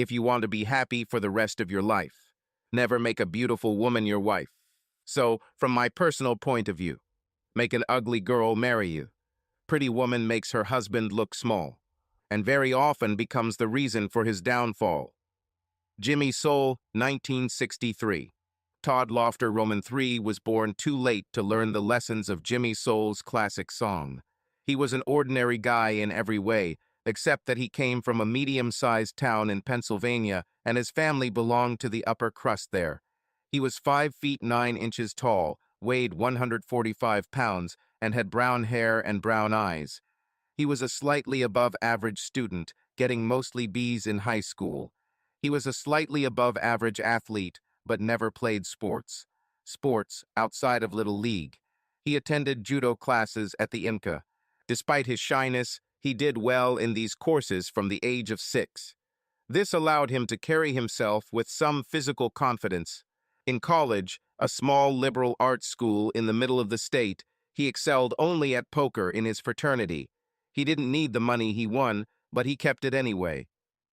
if you want to be happy for the rest of your life. Never make a beautiful woman your wife. So, from my personal point of view, make an ugly girl marry you. Pretty woman makes her husband look small, and very often becomes the reason for his downfall. Jimmy Soul, 1963. Todd Lofter Roman III was born too late to learn the lessons of Jimmy Soul's classic song. He was an ordinary guy in every way, except that he came from a medium-sized town in Pennsylvania and his family belonged to the upper crust there. He was 5 feet 9 inches tall, weighed 145 pounds, and had brown hair and brown eyes. He was a slightly above average student, getting mostly B's in high school. He was a slightly above average athlete, but never played sports outside of Little League. He attended judo classes at the IMCA. Despite his shyness, he did well in these courses from the age of 6. This allowed him to carry himself with some physical confidence. In college, a small liberal arts school in the middle of the state, he excelled only at poker in his fraternity. He didn't need the money he won, but he kept it anyway.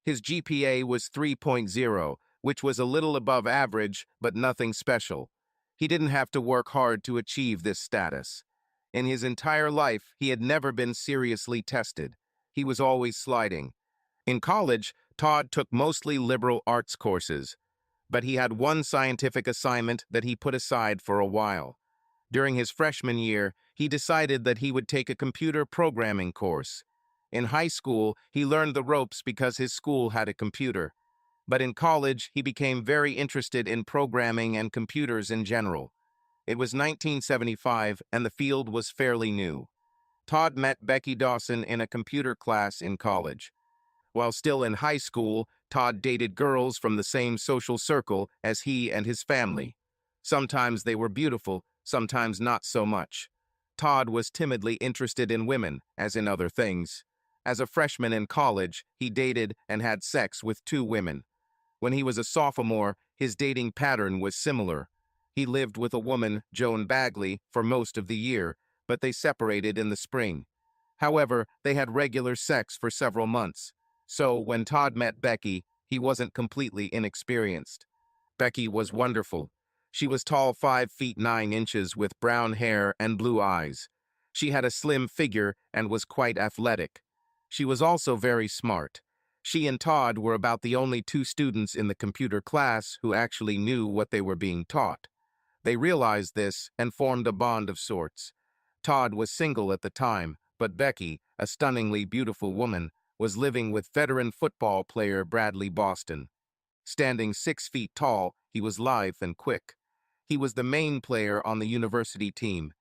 His GPA was 3.0, which was a little above average, but nothing special. He didn't have to work hard to achieve this status. In his entire life, he had never been seriously tested. He was always sliding. In college, Todd took mostly liberal arts courses, but he had one scientific assignment that he put aside for a while. During his freshman year, he decided that he would take a computer programming course. In high school, he learned the ropes because his school had a computer. But in college, he became very interested in programming and computers in general. It was 1975, and the field was fairly new. Todd met Becky Dawson in a computer class in college. While still in high school, Todd dated girls from the same social circle as he and his family. Sometimes they were beautiful, sometimes not so much. Todd was timidly interested in women, as in other things. As a freshman in college, he dated and had sex with 2 women. When he was a sophomore, his dating pattern was similar. He lived with a woman, Joan Bagley, for most of the year, but they separated in the spring. However, they had regular sex for several months. So, when Todd met Becky, he wasn't completely inexperienced. Becky was wonderful. She was tall 5 feet 9 inches with brown hair and blue eyes. She had a slim figure and was quite athletic. She was also very smart. She and Todd were about the only 2 students in the computer class who actually knew what they were being taught. They realized this and formed a bond of sorts. Todd was single at the time, but Becky, a stunningly beautiful woman, was living with veteran football player Bradley Boston. Standing 6 feet tall, he was lithe and quick. He was the main player on the university team.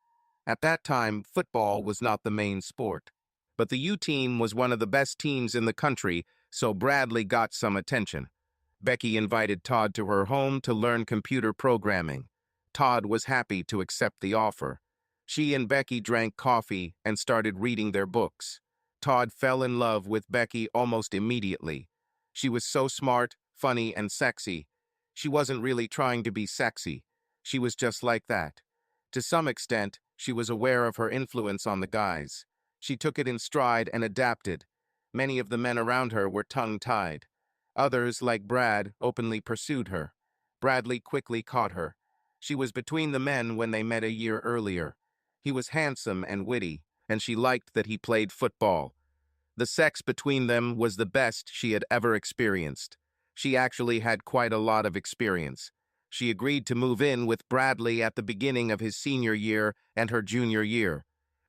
At that time, football was not the main sport. But the U team was one of the best teams in the country, so Bradley got some attention. Becky invited Todd to her home to learn computer programming. Todd was happy to accept the offer. She and Becky drank coffee and started reading their books. Todd fell in love with Becky almost immediately. She was so smart, funny, and sexy. She wasn't really trying to be sexy. She was just like that. To some extent, she was aware of her influence on the guys. She took it in stride and adapted. Many of the men around her were tongue-tied. Others, like Brad, openly pursued her. Bradley quickly caught her. She was between the men when they met a year earlier. He was handsome and witty, and she liked that he played football. The sex between them was the best she had ever experienced. She actually had quite a lot of experience. She agreed to move in with Bradley at the beginning of his senior year and her junior year.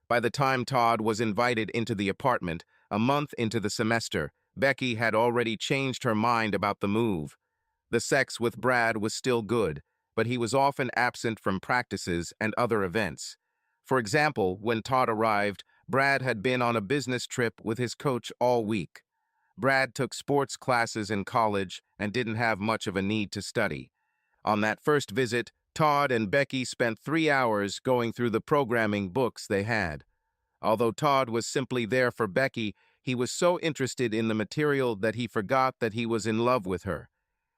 By the time Todd was invited into the apartment, a month into the semester, Becky had already changed her mind about the move. The sex with Brad was still good, but he was often absent from practices and other events. For example, when Todd arrived, Brad had been on a business trip with his coach all week. Brad took sports classes in college and didn't have much of a need to study. On that first visit, Todd and Becky spent 3 hours going through the programming books they had. Although Todd was simply there for Becky, he was so interested in the material that he forgot that he was in love with her.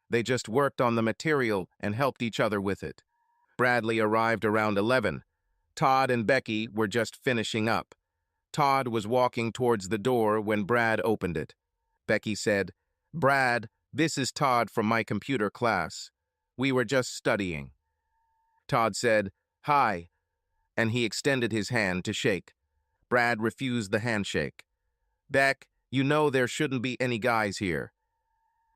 They just worked on the material and helped each other with it. Bradley arrived around 11. Todd and Becky were just finishing up. Todd was walking towards the door when Brad opened it. Becky said, "Brad, "This is Todd from my computer class. We were just studying." Todd said, "Hi," and he extended his hand to shake. Brad refused the handshake. "Beck, you know there shouldn't be any guys here."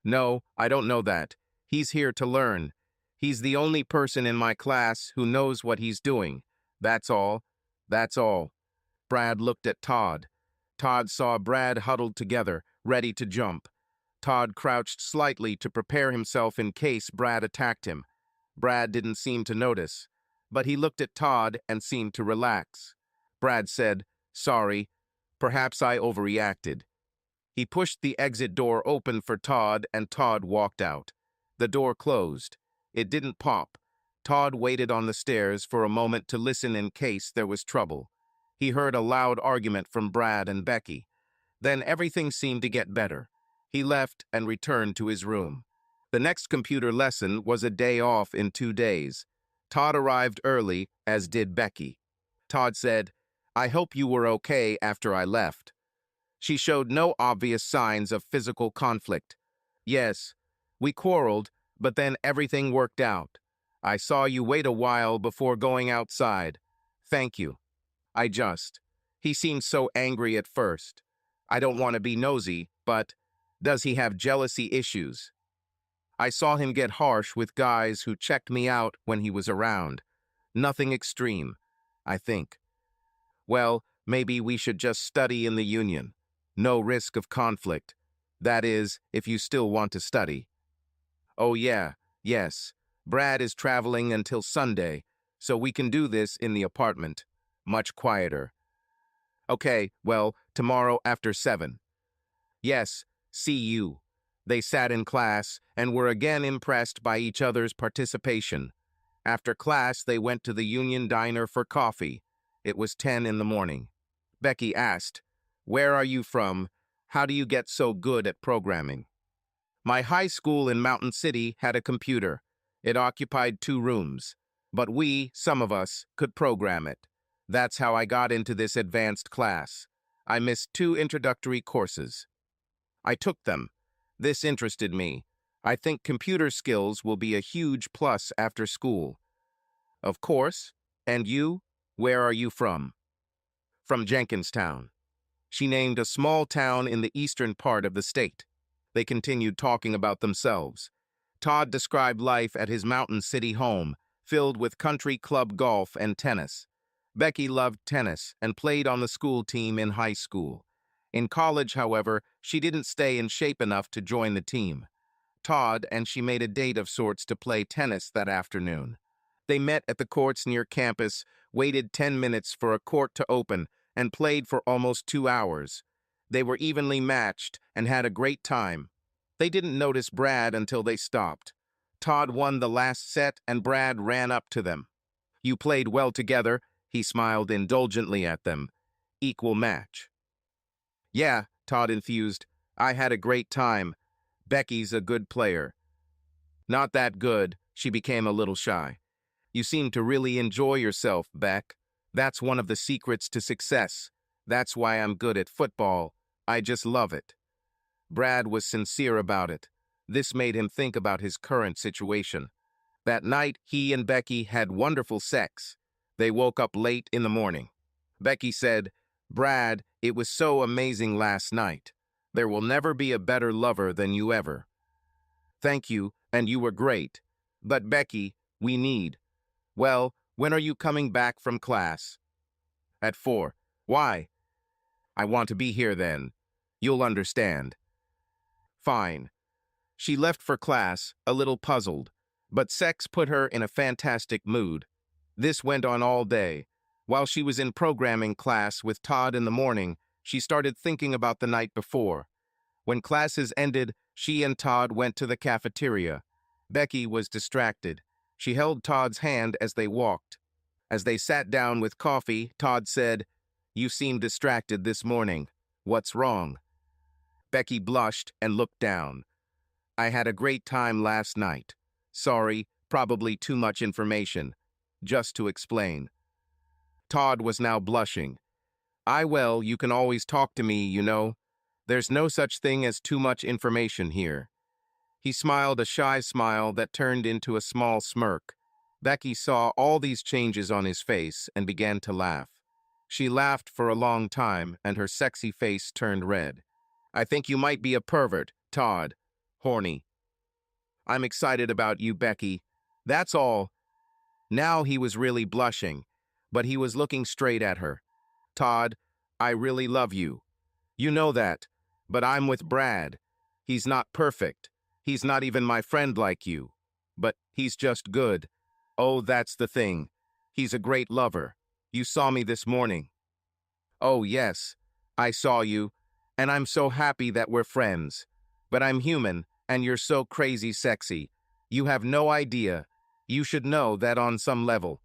"No, I don't know that. He's here to learn. He's the only person in my class who knows what he's doing. That's all. That's all." Brad looked at Todd. Todd saw Brad huddled together, ready to jump. Todd crouched slightly to prepare himself in case Brad attacked him. Brad didn't seem to notice, but he looked at Todd and seemed to relax. Brad said, "Sorry, perhaps I overreacted." He pushed the exit door open for Todd, and Todd walked out. The door closed. It didn't pop. Todd waited on the stairs for a moment to listen in case there was trouble. He heard a loud argument from Brad and Becky. Then everything seemed to get better. He left and returned to his room. The next computer lesson was a day off in 2 days. Todd arrived early, as did Becky. Todd said, "I hope you were okay after I left." She showed no obvious signs of physical conflict. "Yes, we quarreled, but then everything worked out. I saw you wait a while before going outside. Thank you." He seemed so angry at first. I don't want to be nosy, but does he have jealousy issues? I saw him get harsh with guys who checked me out when he was around. Nothing extreme, I think. Well, maybe we should just study in the union. No risk of conflict. That is, if you still want to study. Oh yeah, yes. Brad is traveling until Sunday, so we can do this in the apartment. Much quieter. Okay, well, tomorrow after 7. Yes, see you. They sat in class and were again impressed by each other's participation. After class, they went to the Union Diner for coffee. It was 10 in the morning. Becky asked, "Where are you from? How do you get so good at programming?" "My high school in Mountain City had a computer. It occupied 2 rooms, but some of us, could program it. That's how I got into this advanced class. I missed 2 introductory courses. I took them. This interested me. I think computer skills will be a huge plus after school." "Of course. And you? Where are you from?" "From Jenkinstown." She named a small town in the eastern part of the state. They continued talking about themselves. Todd described life at his Mountain City home, filled with country club golf and tennis. Becky loved tennis and played on the school team in high school. In college, however, she didn't stay in shape enough to join the team. Todd and she made a date of sorts to play tennis that afternoon. They met at the courts near campus, waited 10 minutes for a court to open, and played for almost 2 hours. They were evenly matched and had a great time. They didn't notice Brad until they stopped. Todd won the last set and Brad ran up to them. "You played well together," he smiled indulgently at them. "Equal match." "Yeah," Todd enthused. "I had a great time. Becky's a good player." "Not that good." She became a little shy. "You seem to really enjoy yourself, Beck. That's one of the secrets to success. That's why I'm good at football. I just love it." Brad was sincere about it. This made him think about his current situation. That night, he and Becky had wonderful sex. They woke up late in the morning. Becky said, "Brad, it was so amazing last night. There will never be a better lover than you ever." "Thank you, and you were great. But Becky, we need." "Well, when are you coming back from class?" "At 4. Why?" "I want to be here then. You'll understand." "Fine." She left for class, a little puzzled, but sex put her in a fantastic mood. This went on all day. While she was in programming class with Todd in the morning, she started thinking about the night before. When classes ended, she and Todd went to the cafeteria. Becky was distracted. She held Todd's hand as they walked. As they sat down with coffee, Todd said, "You seem distracted this morning. What's wrong?" Becky blushed and looked down. "I had a great time last night. Sorry, probably too much information. Just to explain." Todd was now blushing. Well, you can always talk to me, you know. There's no such thing as too much information here." He smiled a shy smile that turned into a small smirk. Becky saw all these changes on his face and began to laugh. She laughed for a long time, and her sexy face turned red. I think you might be a pervert, Todd. Horny. I'm excited about you, Becky. That's all. Now he was really blushing, but he was looking straight at her. Todd, I really love you. You know that, but I'm with Brad. He's not perfect. He's not even my friend like you. But he's just good. Oh, that's the thing. He's a great lover. You saw me this morning. Oh, yes, I saw you, and I'm so happy that we're friends. But I'm human, and you're so crazy sexy. You have no idea. You should know that on some level.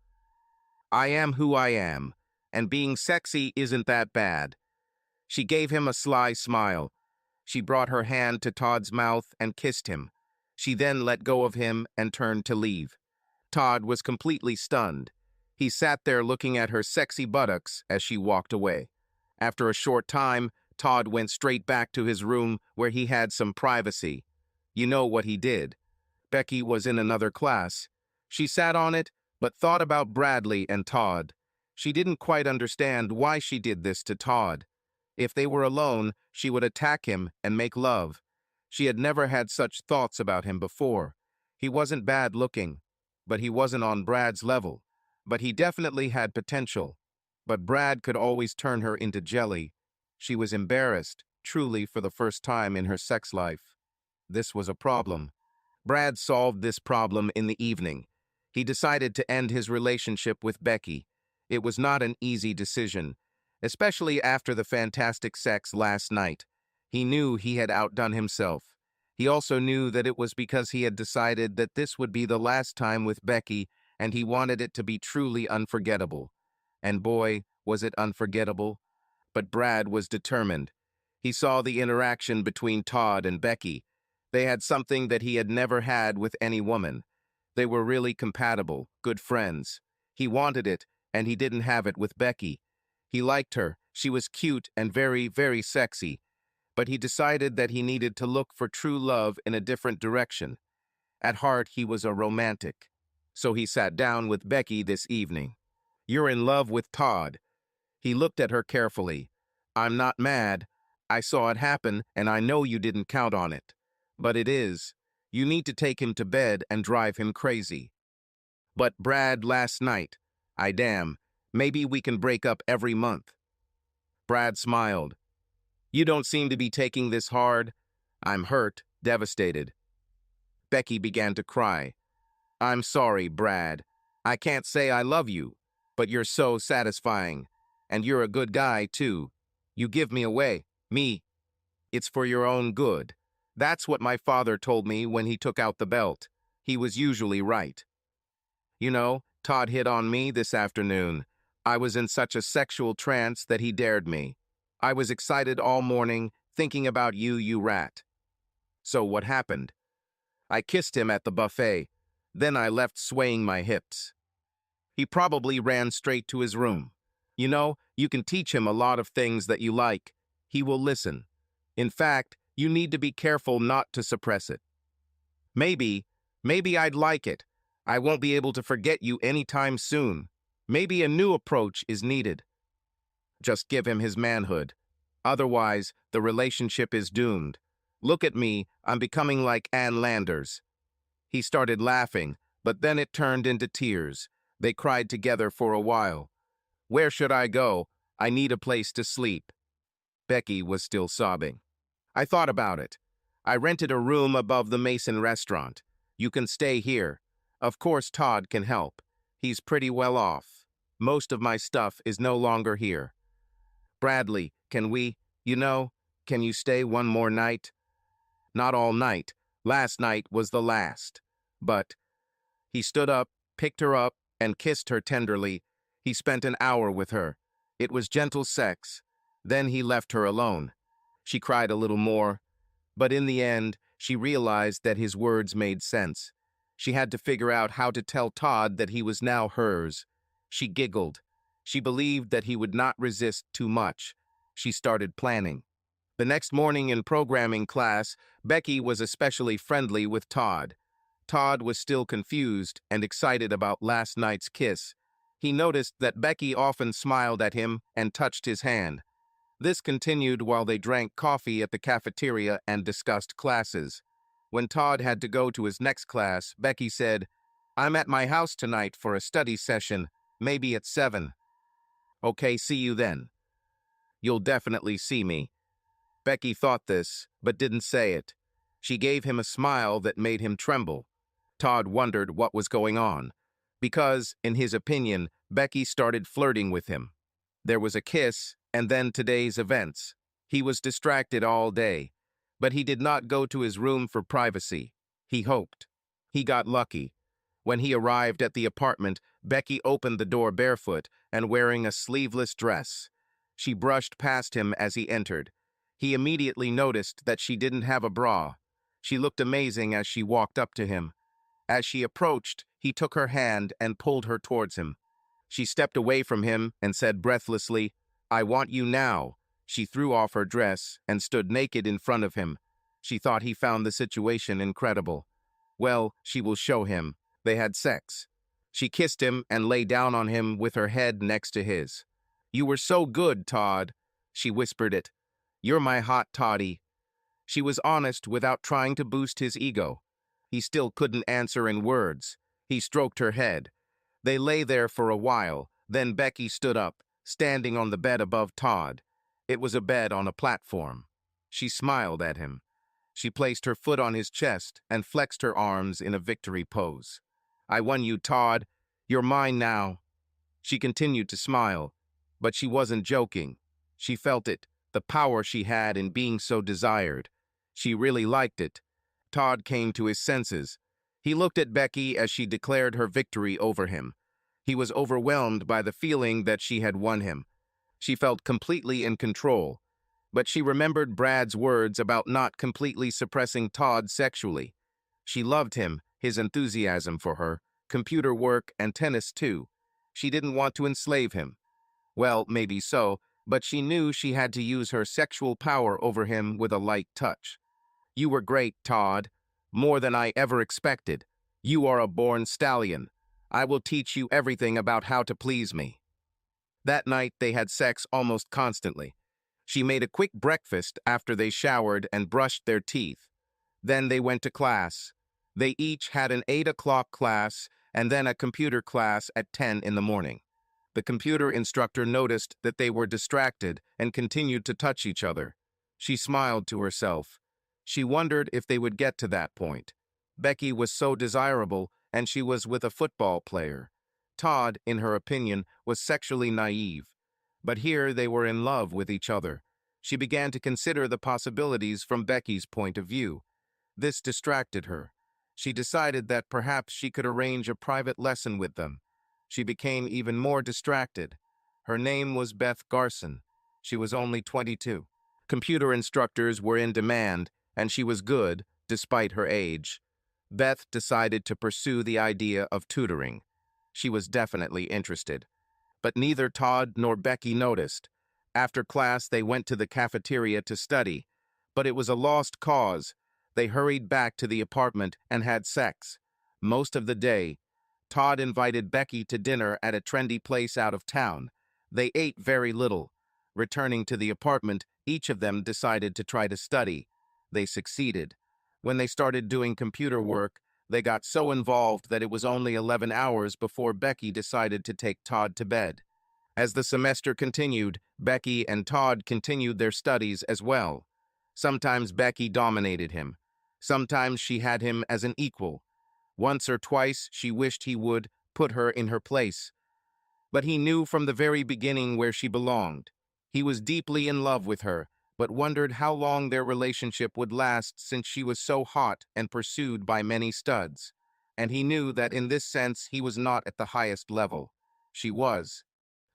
I am who I am, and being sexy isn't that bad. She gave him a sly smile. She brought her hand to Todd's mouth and kissed him. She then let go of him and turned to leave. Todd was completely stunned. He sat there looking at her sexy buttocks as she walked away. After a short time, Todd went straight back to his room where he had some privacy. You know what he did. Becky was in another class. She sat on it, but thought about Bradley and Todd. She didn't quite understand why she did this to Todd. If they were alone, she would attack him and make love. She had never had such thoughts about him before. He wasn't bad looking, but he wasn't on Brad's level. But he definitely had potential. But Brad could always turn her into jelly. She was embarrassed, truly for the first time in her sex life. This was a problem. Brad solved this problem in the evening. He decided to end his relationship with Becky. It was not an easy decision, especially after the fantastic sex last night. He knew he had outdone himself. He also knew that it was because he had decided that this would be the last time with Becky, and he wanted it to be truly unforgettable. And boy, was it unforgettable. But Brad was determined. He saw the interaction between Todd and Becky. They had something that he had never had with any woman. They were really compatible, good friends. He wanted it, and he didn't have it with Becky. He liked her. She was cute and very, very sexy. But he decided that he needed to look for true love in a different direction. At heart, he was a romantic. So he sat down with Becky this evening. You're in love with Todd. He looked at her carefully. I'm not mad. I saw it happen, and I know you didn't count on it. But it is. You need to take him to bed and drive him crazy. But Brad, last night. Maybe we can break up every month. Brad smiled. You don't seem to be taking this hard. I'm hurt, devastated. Becky began to cry. I'm sorry, Brad. I can't say I love you, but you're so satisfying. And you're a good guy, too. You give me away. Me. It's for your own good. That's what my father told me when he took out the belt. He was usually right. You know, Todd hit on me this afternoon. I was in such a sexual trance that he dared me. I was excited all morning, thinking about you, you rat. So what happened? I kissed him at the buffet. Then I left swaying my hips. He probably ran straight to his room. You know, you can teach him a lot of things that you like. He will listen. In fact, you need to be careful not to suppress it. Maybe I'd like it. I won't be able to forget you anytime soon. Maybe a new approach is needed. Just give him his manhood. Otherwise, the relationship is doomed. Look at me, I'm becoming like Ann Landers. He started laughing, but then it turned into tears. They cried together for a while. Where should I go? I need a place to sleep. Becky was still sobbing. I thought about it. I rented a room above the Mason restaurant. You can stay here. Of course, Todd can help. He's pretty well off. Most of my stuff is no longer here. Bradley, can you stay one more night? Not all night. Last night was the last. But he stood up, picked her up, and kissed her tenderly. He spent an hour with her. It was gentle sex. Then he left her alone. She cried a little more, but in the end, she realized that his words made sense. She had to figure out how to tell Todd that he was now hers. She giggled. She believed that he would not resist too much. She started planning. The next morning in programming class, Becky was especially friendly with Todd. Todd was still confused and excited about last night's kiss. He noticed that Becky often smiled at him and touched his hand. This continued while they drank coffee at the cafeteria and discussed classes. When Todd had to go to his next class, Becky said, "I'm at my house tonight for a study session, maybe at 7. Okay, see you then. You'll definitely see me." Becky thought this, but didn't say it. She gave him a smile that made him tremble. Todd wondered what was going on, because, in his opinion, Becky started flirting with him. There was a kiss, and then today's events. He was distracted all day, but he did not go to his room for privacy. He hoped. He got lucky. When he arrived at the apartment, Becky opened the door barefoot and wearing a sleeveless dress. She brushed past him as he entered. He immediately noticed that she didn't have a bra. She looked amazing as she walked up to him. As she approached, he took her hand and pulled her towards him. She stepped away from him and said breathlessly, "I want you now." She threw off her dress and stood naked in front of him. She thought he found the situation incredible. Well, she will show him. They had sex. She kissed him and lay down on him with her head next to his. "You were so good, Todd." She whispered it. "You're my hot toddy." She was honest without trying to boost his ego. He still couldn't answer in words. He stroked her head. They lay there for a while, then Becky stood up, standing on the bed above Todd. It was a bed on a platform. She smiled at him. She placed her foot on his chest and flexed her arms in a victory pose. "I won you, Todd. You're mine now." She continued to smile, but she wasn't joking. She felt it, the power she had in being so desired. She really liked it. Todd came to his senses. He looked at Becky as she declared her victory over him. He was overwhelmed by the feeling that she had won him. She felt completely in control, but she remembered Brad's words about not completely suppressing Todd sexually. She loved him, his enthusiasm for her, computer work, and tennis too. She didn't want to enslave him. Well, maybe so, but she knew she had to use her sexual power over him with a light touch. "You were great, Todd. More than I ever expected. You are a born stallion. I will teach you everything about how to please me." That night, they had sex almost constantly. She made a quick breakfast after they showered and brushed their teeth. Then they went to class. They each had an 8 o'clock class and then a computer class at 10 in the morning. The computer instructor noticed that they were distracted and continued to touch each other. She smiled to herself. She wondered if they would get to that point. Becky was so desirable, and she was with a football player. Todd, in her opinion, was sexually naive. But here they were in love with each other. She began to consider the possibilities from Becky's point of view. This distracted her. She decided that perhaps she could arrange a private lesson with them. She became even more distracted. Her name was Beth Garson. She was only 22. Computer instructors were in demand, and she was good, despite her age. Beth decided to pursue the idea of tutoring. She was definitely interested. But neither Todd nor Becky noticed. After class, they went to the cafeteria to study. But it was a lost cause. They hurried back to the apartment and had sex. Most of the day, Todd invited Becky to dinner at a trendy place out of town. They ate very little. Returning to the apartment, each of them decided to try to study. They succeeded. When they started doing computer work, they got so involved that it was only 11 hours before Becky decided to take Todd to bed. As the semester continued, Becky and Todd continued their studies as well. Sometimes Becky dominated him. Sometimes she had him as an equal. Once or twice, she wished he would put her in her place. But he knew from the very beginning where she belonged. He was deeply in love with her, but wondered how long their relationship would last since she was so hot and pursued by many studs. And he knew that in this sense he was not at the highest level. She was.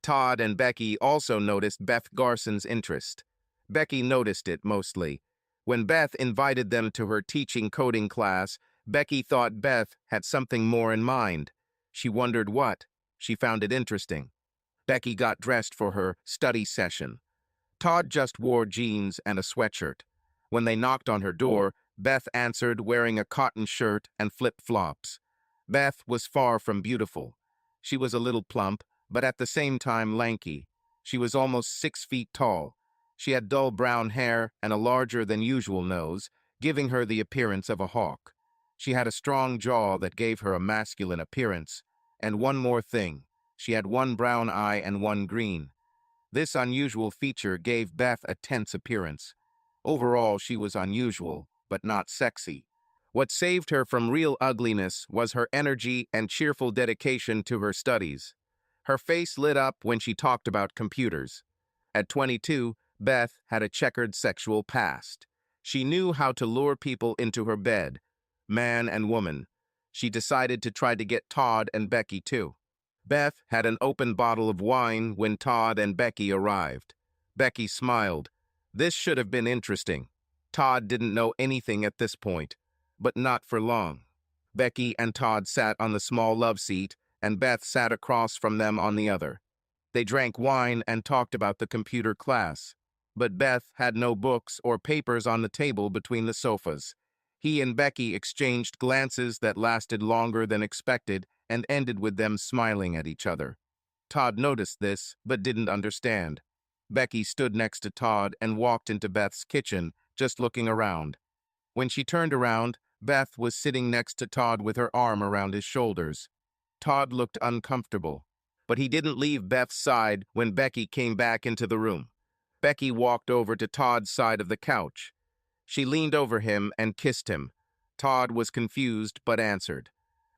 Todd and Becky also noticed Beth Garson's interest. Becky noticed it mostly. When Beth invited them to her teaching coding class, Becky thought Beth had something more in mind. She wondered what. She found it interesting. Becky got dressed for her study session. Todd just wore jeans and a sweatshirt. When they knocked on her door, Beth answered wearing a cotton shirt and flip-flops. Beth was far from beautiful. She was a little plump, but at the same time lanky. She was almost 6 feet tall. She had dull brown hair and a larger than usual nose, giving her the appearance of a hawk. She had a strong jaw that gave her a masculine appearance. And one more thing, she had one brown eye and one green. This unusual feature gave Beth a tense appearance. Overall, she was unusual, but not sexy. What saved her from real ugliness was her energy and cheerful dedication to her studies. Her face lit up when she talked about computers. At 22, Beth had a checkered sexual past. She knew how to lure people into her bed, man and woman. She decided to try to get Todd and Becky too. Beth had an open bottle of wine when Todd and Becky arrived. Becky smiled. This should have been interesting. Todd didn't know anything at this point, but not for long. Becky and Todd sat on the small love seat, and Beth sat across from them on the other. They drank wine and talked about the computer class, but Beth had no books or papers on the table between the sofas. He and Becky exchanged glances that lasted longer than expected and ended with them smiling at each other. Todd noticed this, but didn't understand. Becky stood next to Todd and walked into Beth's kitchen, just looking around. When she turned around, Beth was sitting next to Todd with her arm around his shoulders. Todd looked uncomfortable, but he didn't leave Beth's side when Becky came back into the room. Becky walked over to Todd's side of the couch. She leaned over him and kissed him. Todd was confused but answered.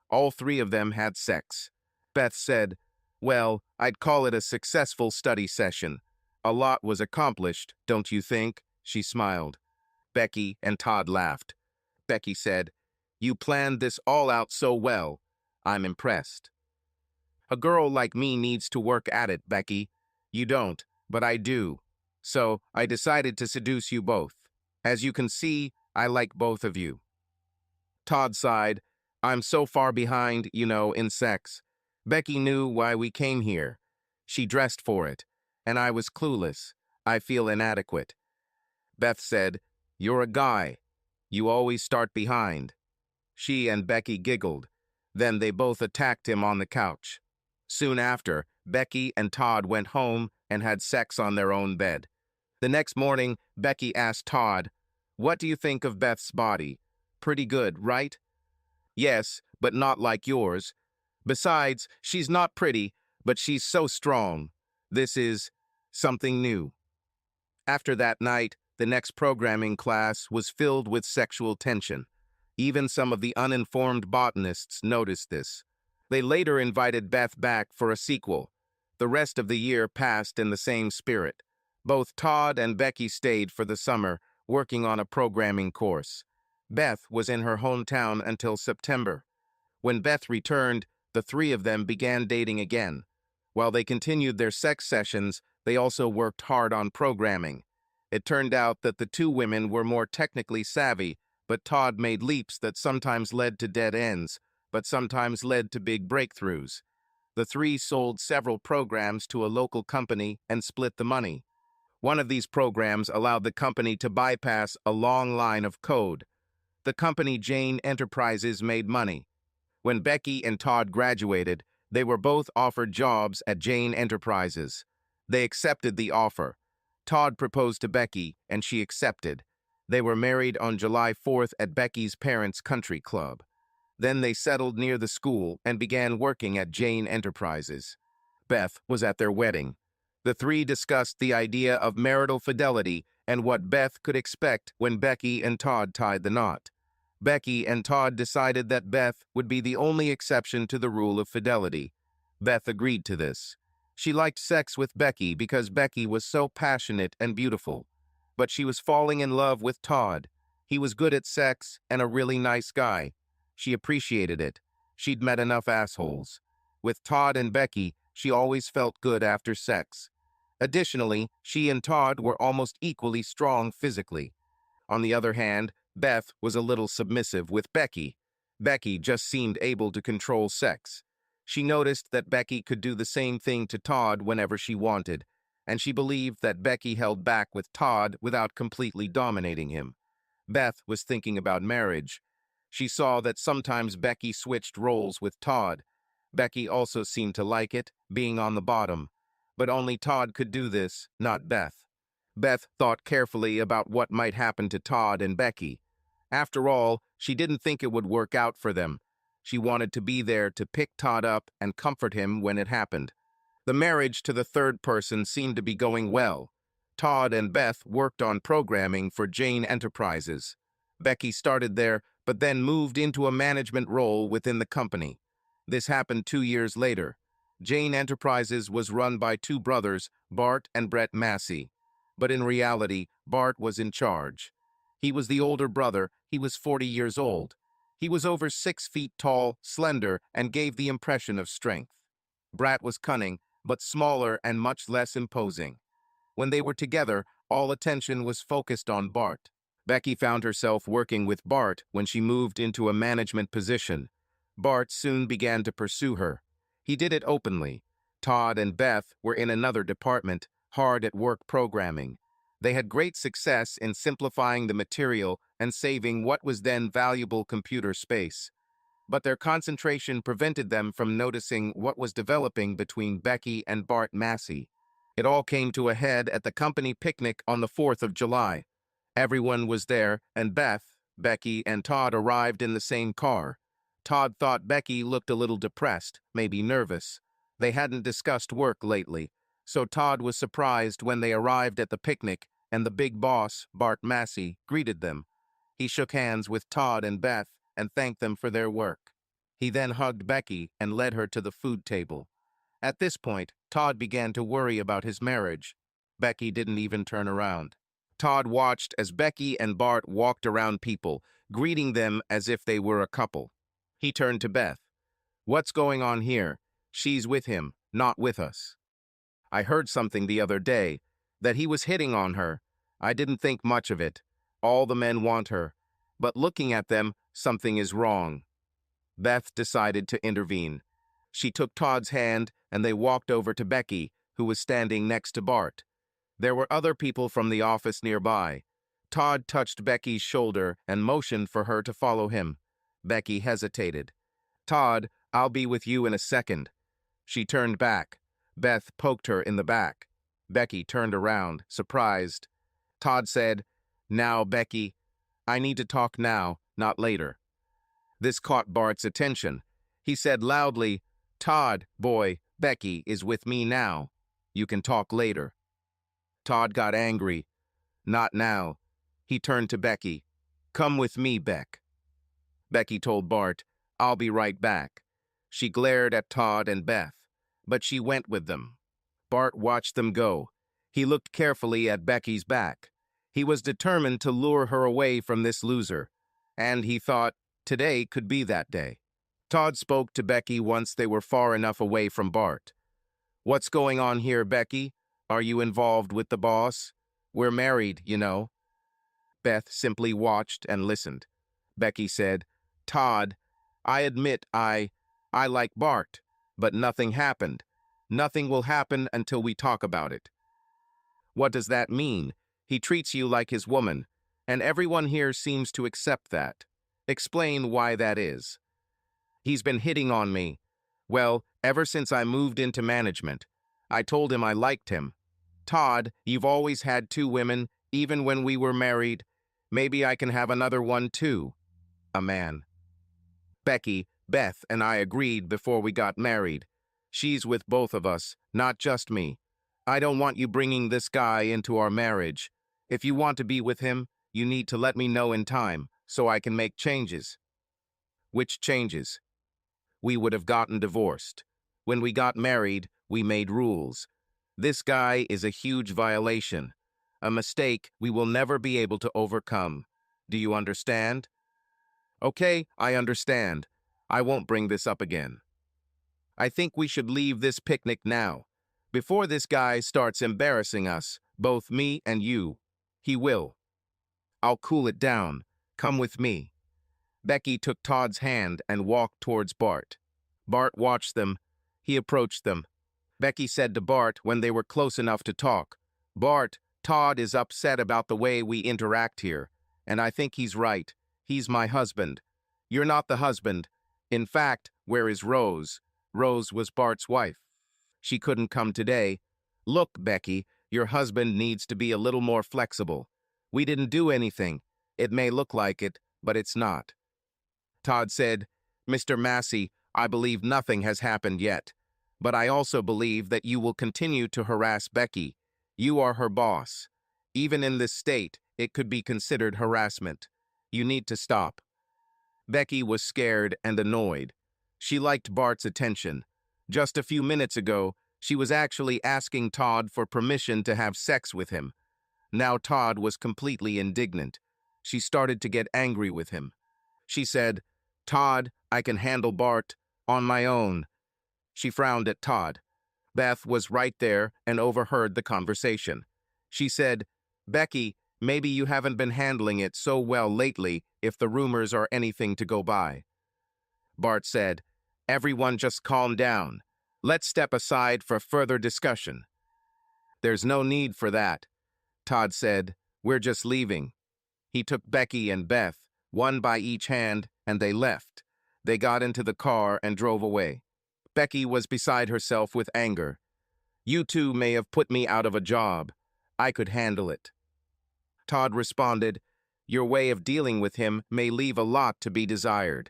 All three of them had sex. Beth said, "Well, I'd call it a successful study session. A lot was accomplished, don't you think?" She smiled. Becky and Todd laughed. Becky said, "You planned this all out so well. I'm impressed." "A girl like me needs to work at it, Becky. You don't, but I do. So I decided to seduce you both. As you can see, I like both of you." Todd sighed. "I'm so far behind, in sex." Becky knew why we came here. She dressed for it, and I was clueless. I feel inadequate. Beth said, "You're a guy. You always start behind." She and Becky giggled. Then they both attacked him on the couch. Soon after, Becky and Todd went home and had sex on their own bed. The next morning, Becky asked Todd, "What do you think of Beth's body? Pretty good, right?" "Yes, but not like yours. Besides, she's not pretty, but she's so strong. This is something new." After that night, the next programming class was filled with sexual tension. Even some of the uninformed botanists noticed this. They later invited Beth back for a sequel. The rest of the year passed in the same spirit. Both Todd and Becky stayed for the summer, working on a programming course. Beth was in her hometown until September. When Beth returned, the three of them began dating again. While they continued their sex sessions, they also worked hard on programming. It turned out that the two women were more technically savvy, but Todd made leaps that sometimes led to dead ends, but sometimes led to big breakthroughs. The three sold several programs to a local company and split the money. One of these programs allowed the company to bypass a long line of code. The company Jane Enterprises made money. When Becky and Todd graduated, they were both offered jobs at Jane Enterprises. They accepted the offer. Todd proposed to Becky, and she accepted. They were married on July 4th at Becky's parents' country club. Then they settled near the school and began working at Jane Enterprises. Beth was at their wedding. The three discussed the idea of marital fidelity and what Beth could expect when Becky and Todd tied the knot. Becky and Todd decided that Beth would be the only exception to the rule of fidelity. Beth agreed to this. She liked sex with Becky because Becky was so passionate and beautiful. But she was falling in love with Todd. He was good at sex and a really nice guy. She appreciated it. She'd met enough assholes. With Todd and Becky, she always felt good after sex. Additionally, she and Todd were almost equally strong physically. On the other hand, Beth was a little submissive with Becky. Becky just seemed able to control sex. She noticed that Becky could do the same thing to Todd whenever she wanted. and she believed that Becky held back with Todd without completely dominating him. Beth was thinking about marriage. She saw that sometimes Becky switched roles with Todd. Becky also seemed to like it, being on the bottom. But only Todd could do this, not Beth. Beth thought carefully about what might happen to Todd and Becky. After all, she didn't think it would work out for them. She wanted to be there to pick Todd up and comfort him when it happened. The marriage to the third person seemed to be going well. Todd and Beth worked on programming for Jane Enterprises. Becky started there, but then moved into a management role within the company. This happened 2 years later. Jane Enterprises was run by two brothers, Bart and Brett Massey. But in reality, Bart was in charge. He was the older brother. He was 40 years old. He was over 6 feet tall, slender, and gave the impression of strength. Brat was cunning, but smaller and much less imposing. When they were together, all attention was focused on Bart. Becky found herself working with Bart when she moved into a management position. Bart soon began to pursue her. He did it openly. Todd and Beth were in another department, hard at work programming. They had great success in simplifying the material and saving what was then valuable computer space. But their concentration prevented them from noticing what was developing between Becky and Bart Massey. It all came to a head at the company picnic on the 4th of July. Everyone was there, and Beth, Becky, and Todd arrived in the same car. Todd thought Becky looked a little depressed, maybe nervous. They hadn't discussed work lately, so Todd was surprised when they arrived at the picnic and the big boss, Bart Massey, greeted them. He shook hands with Todd and Beth and thanked them for their work. He then hugged Becky and led her to the food table. At this point, Todd began to worry about his marriage. Becky didn't even turn around. Todd watched as Becky and Bart walked around people, greeting them as if they were a couple. He turned to Beth. "What's going on here? She's with him, not with us. I heard something the other day, that he was hitting on her. I didn't think much of it. All the men want her. But looking at them, something is wrong." Beth decided to intervene. She took Todd's hand and they walked over to Becky, who was standing next to Bart. There were other people from the office nearby. Todd touched Becky's shoulder and motioned for her to follow him. Becky hesitated. "Todd, I'll be with you in a second." She turned back. Beth poked her in the back. Becky turned around, surprised. Todd said, "Now, Becky, I need to talk now, not later." This caught Bart's attention. He said loudly, "Todd, boy, Becky is with me now. You can talk later." Todd got angry. "Not now." He turned to Becky. "Come with me, Beck." Becky told Bart, "I'll be right back." She glared at Todd and Beth, but she went with them. Bart watched them go. He looked carefully at Becky's back. He was determined to lure her away from this loser, and he thought today could be that day. Todd spoke to Becky once they were far enough away from Bart. "What's going on here, Becky? Are you involved with the boss? We're married, you know." Beth simply watched and listened. Becky said, "Todd, I admit I like Bart, but nothing happened. Nothing will happen until we talk about it." "What does that mean? He treats you like his woman, and everyone here seems to accept that. Explain why that is." "He's been hitting on me. Well, ever since I moved into management. I told him I liked him. Todd, you've always had 2 women, even when we were married. Maybe I can have another one too. A man." "Becky, Beth and I agreed before we got married. She's with both of us, not just me. I don't want you bringing this guy into our marriage. If you want to be with him, you need to let me know in time, so I can make changes." "Which changes?" "We would have gotten divorced. When we got married, we made rules. This guy is a huge violation. A mistake we will never be able to overcome. Do you understand?" "Okay, I understand. I won't bring this up again. I think we should leave this picnic now, before this guy starts embarrassing us, both me and you. He will. I'll cool it down. Come with me." Becky took Todd's hand and walked towards Bart. Bart watched them. He approached them. Becky said to Bart when they were close enough to talk. Bart, Todd is upset about the way we interact here, and I think he's right. He's my husband. You're not the husband. In fact, where is Rose? Rose was Bart's wife. She couldn't come today. Look, Becky, your husband needs to be a little more flexible. We didn't do anything. It may look like it, but it's not. Todd said, Mr. Massey, I believe nothing has happened yet. But I also believe that you will continue to harass Becky. You are her boss. Even in this state, it could be considered harassment. You need to stop. Becky was scared and annoyed. She liked Bart's attention. Just a few minutes ago, she was actually asking Todd for permission to have sex with him. Now Todd was completely indignant. She started to get angry with him. She said, Todd, I can handle Bart on my own. She frowned at Todd. Beth was right there and overheard the conversation. She said, Becky, maybe you haven't been handling it so well lately if the rumors are anything to go by. Bart said, Everyone just calm down. Let's step aside for further discussion. There's no need for that. Todd said, We're just leaving. He took Becky and Beth, one by each hand, and they left. They got into the car and drove away. Becky was beside herself with anger. You two may have put me out of a job. I could handle it. Todd responded, Your way of dealing with him may leave a lot to be desired.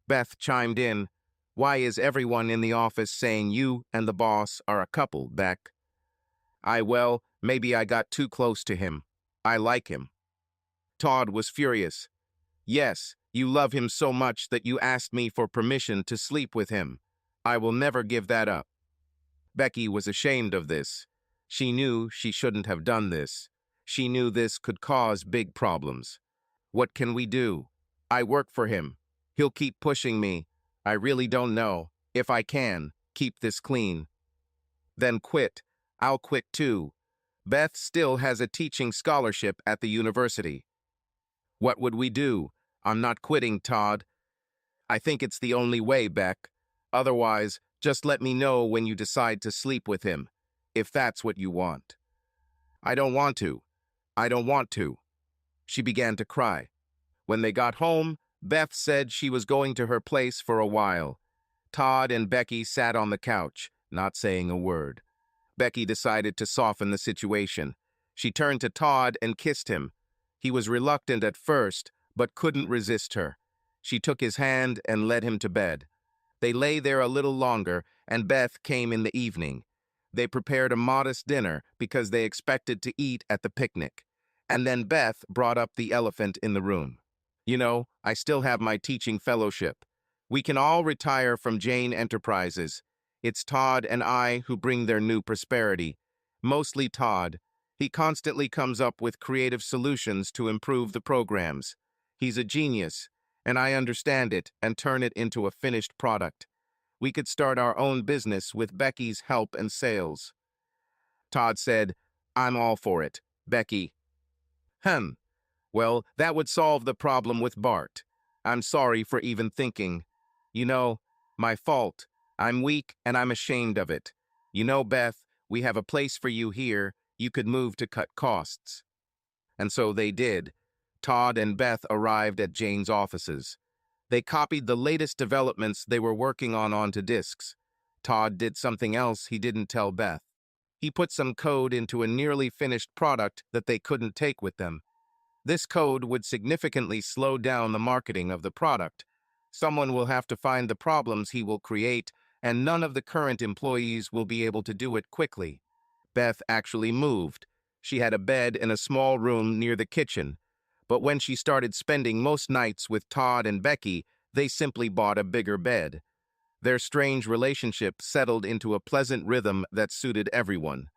Beth chimed in, Why is everyone in the office saying you and the boss are a couple, Beck? Well, maybe I got too close to him. I like him. Todd was furious. Yes, you love him so much that you asked me for permission to sleep with him. I will never give that up. Becky was ashamed of this. She knew she shouldn't have done this. She knew this could cause big problems. What can we do? I work for him. He'll keep pushing me. I really don't know if I can keep this clean. Then quit. I'll quit too. Beth still has a teaching scholarship at the university. What would we do? I'm not quitting, Todd. I think it's the only way, Beck. Otherwise, just let me know when you decide to sleep with him, if that's what you want. I don't want to. I don't want to. She began to cry. When they got home, Beth said she was going to her place for a while. Todd and Becky sat on the couch, not saying a word. Becky decided to soften the situation. She turned to Todd and kissed him. He was reluctant at first, but couldn't resist her. She took his hand and led him to bed. They lay there a little longer, and Beth came in the evening. They prepared a modest dinner because they expected to eat at the picnic. And then Beth brought up the elephant in the room. You know, I still have my teaching fellowship. We can all retire from Jane Enterprises. It's Todd and I who bring their new prosperity. Mostly Todd. He constantly comes up with creative solutions to improve the programs. He's a genius, and I understand it and turn it into a finished product. We could start our own business with Becky's help and sales. Todd said, I'm all for it, Becky. Well, that would solve the problem with Bart. I'm sorry for even thinking. You know, my fault. I'm weak and I'm ashamed of it. You know, Beth, we have a place for you here. You could move to cut costs. And so they did. Todd and Beth arrived at Jane's offices. They copied the latest developments they were working on onto disks. Todd did something else he didn't tell Beth. He put some code into a nearly finished product that they couldn't take with them. This code would significantly slow down the marketing of the product. Someone will have to find the problems he will create, and none of the current employees will be able to do it quickly. Beth actually moved. She had a bed in a small room near the kitchen. But when she started spending most nights with Todd and Becky, they simply bought a bigger bed. Their strange relationship settled into a pleasant rhythm that suited everyone.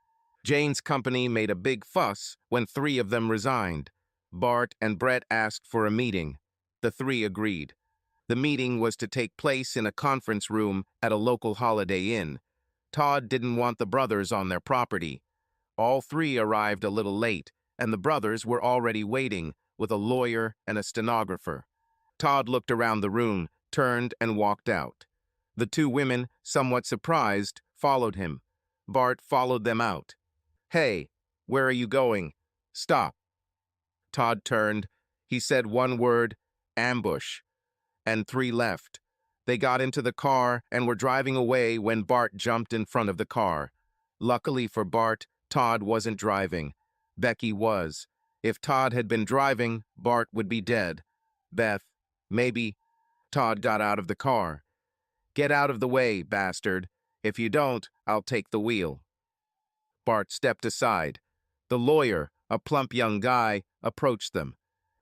Jane's company made a big fuss when 3 of them resigned. Bart and Brett asked for a meeting. The 3 agreed. The meeting was to take place in a conference room at a local Holiday Inn. Todd didn't want the brothers on their property. All 3 arrived a little late, and the brothers were already waiting with a lawyer and a stenographer. Todd looked around the room, turned, and walked out. The 2 women, somewhat surprised, followed him. Bart followed them out. "Hey, where are you going? Stop." Todd turned. He said one word, "ambush," and three left. They got into the car and were driving away when Bart jumped in front of the car. Luckily for Bart, Todd wasn't driving. Becky was. If Todd had been driving, Bart would be dead. Beth, maybe. Todd got out of the car. "Get out of the way, bastard. If you don't, I'll take the wheel." Bart stepped aside. The lawyer, a plump young guy, approached them.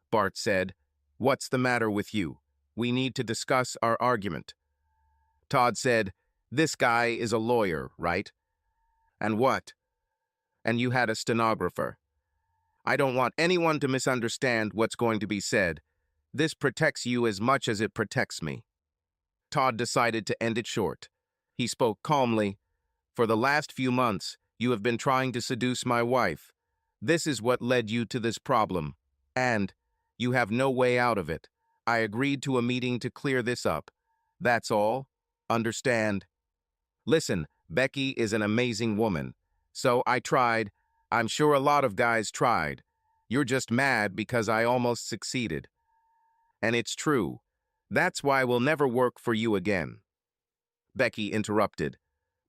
Bart said, "What's the matter with you? We need to discuss our argument." Todd said, "This guy is a lawyer, right?" "And what?" "And you had a stenographer." "I don't want anyone to misunderstand what's going to be said. This protects you as much as it protects me." Todd decided to end it short. He spoke calmly. "For the last few months, you have been trying to seduce my wife. This is what led you to this problem. And you have no way out of it. I agreed to a meeting to clear this up. That's all. Understand? Listen, Becky is an amazing woman. So I tried. I'm sure a lot of guys tried. You're just mad because I almost succeeded. And it's true. That's why we'll never work for you again." Becky interrupted.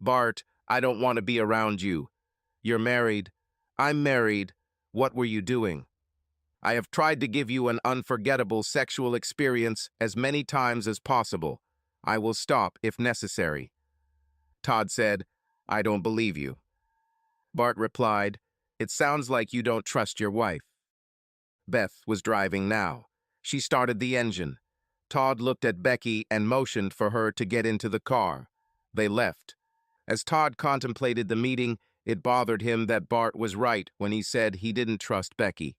"Bart, I don't want to be around you. You're married. I'm married. What were you doing? I have tried to give you an unforgettable sexual experience as many times as possible. I will stop if necessary." Todd said, "I don't believe you." Bart replied, "It sounds like you don't trust your wife." Beth was driving now. She started the engine. Todd looked at Becky and motioned for her to get into the car. They left. As Todd contemplated the meeting, it bothered him that Bart was right when he said he didn't trust Becky.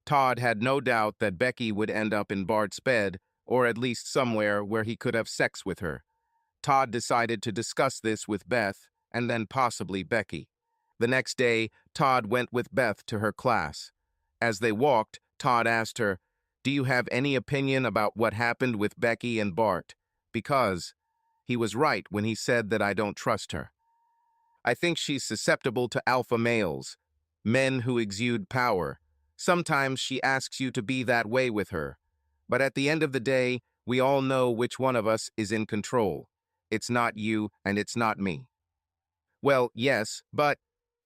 Todd had no doubt that Becky would end up in Bart's bed, or at least somewhere where he could have sex with her. Todd decided to discuss this with Beth, and then possibly Becky. The next day, Todd went with Beth to her class. As they walked, Todd asked her, "Do you have any opinion about what happened with Becky and Bart? Because he was right when he said that I don't trust her. I think she's susceptible to alpha males, men who exude power. Sometimes she asks you to be that way with her. But at the end of the day, we all know which one of us is in control. It's not you and it's not me." "Well, yes, but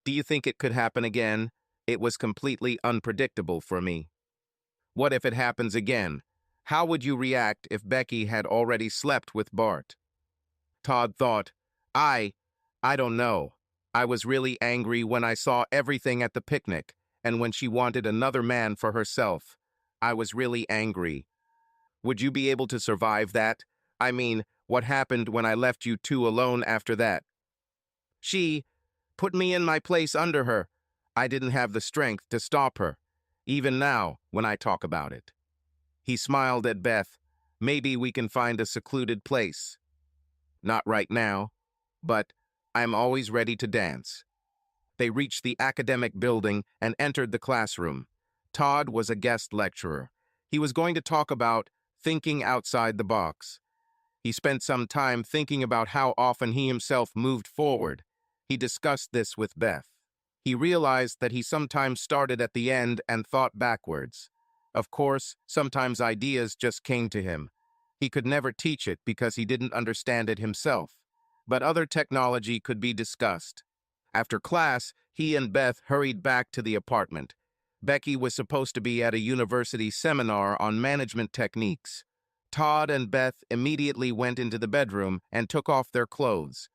do you think it could happen again? It was completely unpredictable for me." "What if it happens again? How would you react if Becky had already slept with Bart?" Todd thought, I don't know. I was really angry when I saw everything at the picnic, and when she wanted another man for herself. I was really angry. Would you be able to survive that? I mean, what happened when I left you two alone after that? She put me in my place under her. I didn't have the strength to stop her, even now when I talk about it." He smiled at Beth. "Maybe we can find a secluded place." "Not right now, but I'm always ready to dance." They reached the academic building and entered the classroom. Todd was a guest lecturer. He was going to talk about thinking outside the box. He spent some time thinking about how often he himself moved forward. He discussed this with Beth. He realized that he sometimes started at the end and thought backwards. Of course, sometimes ideas just came to him. He could never teach it because he didn't understand it himself. But other technology could be discussed. After class, he and Beth hurried back to the apartment. Becky was supposed to be at a university seminar on management techniques. Todd and Beth immediately went into the bedroom and took off their clothes.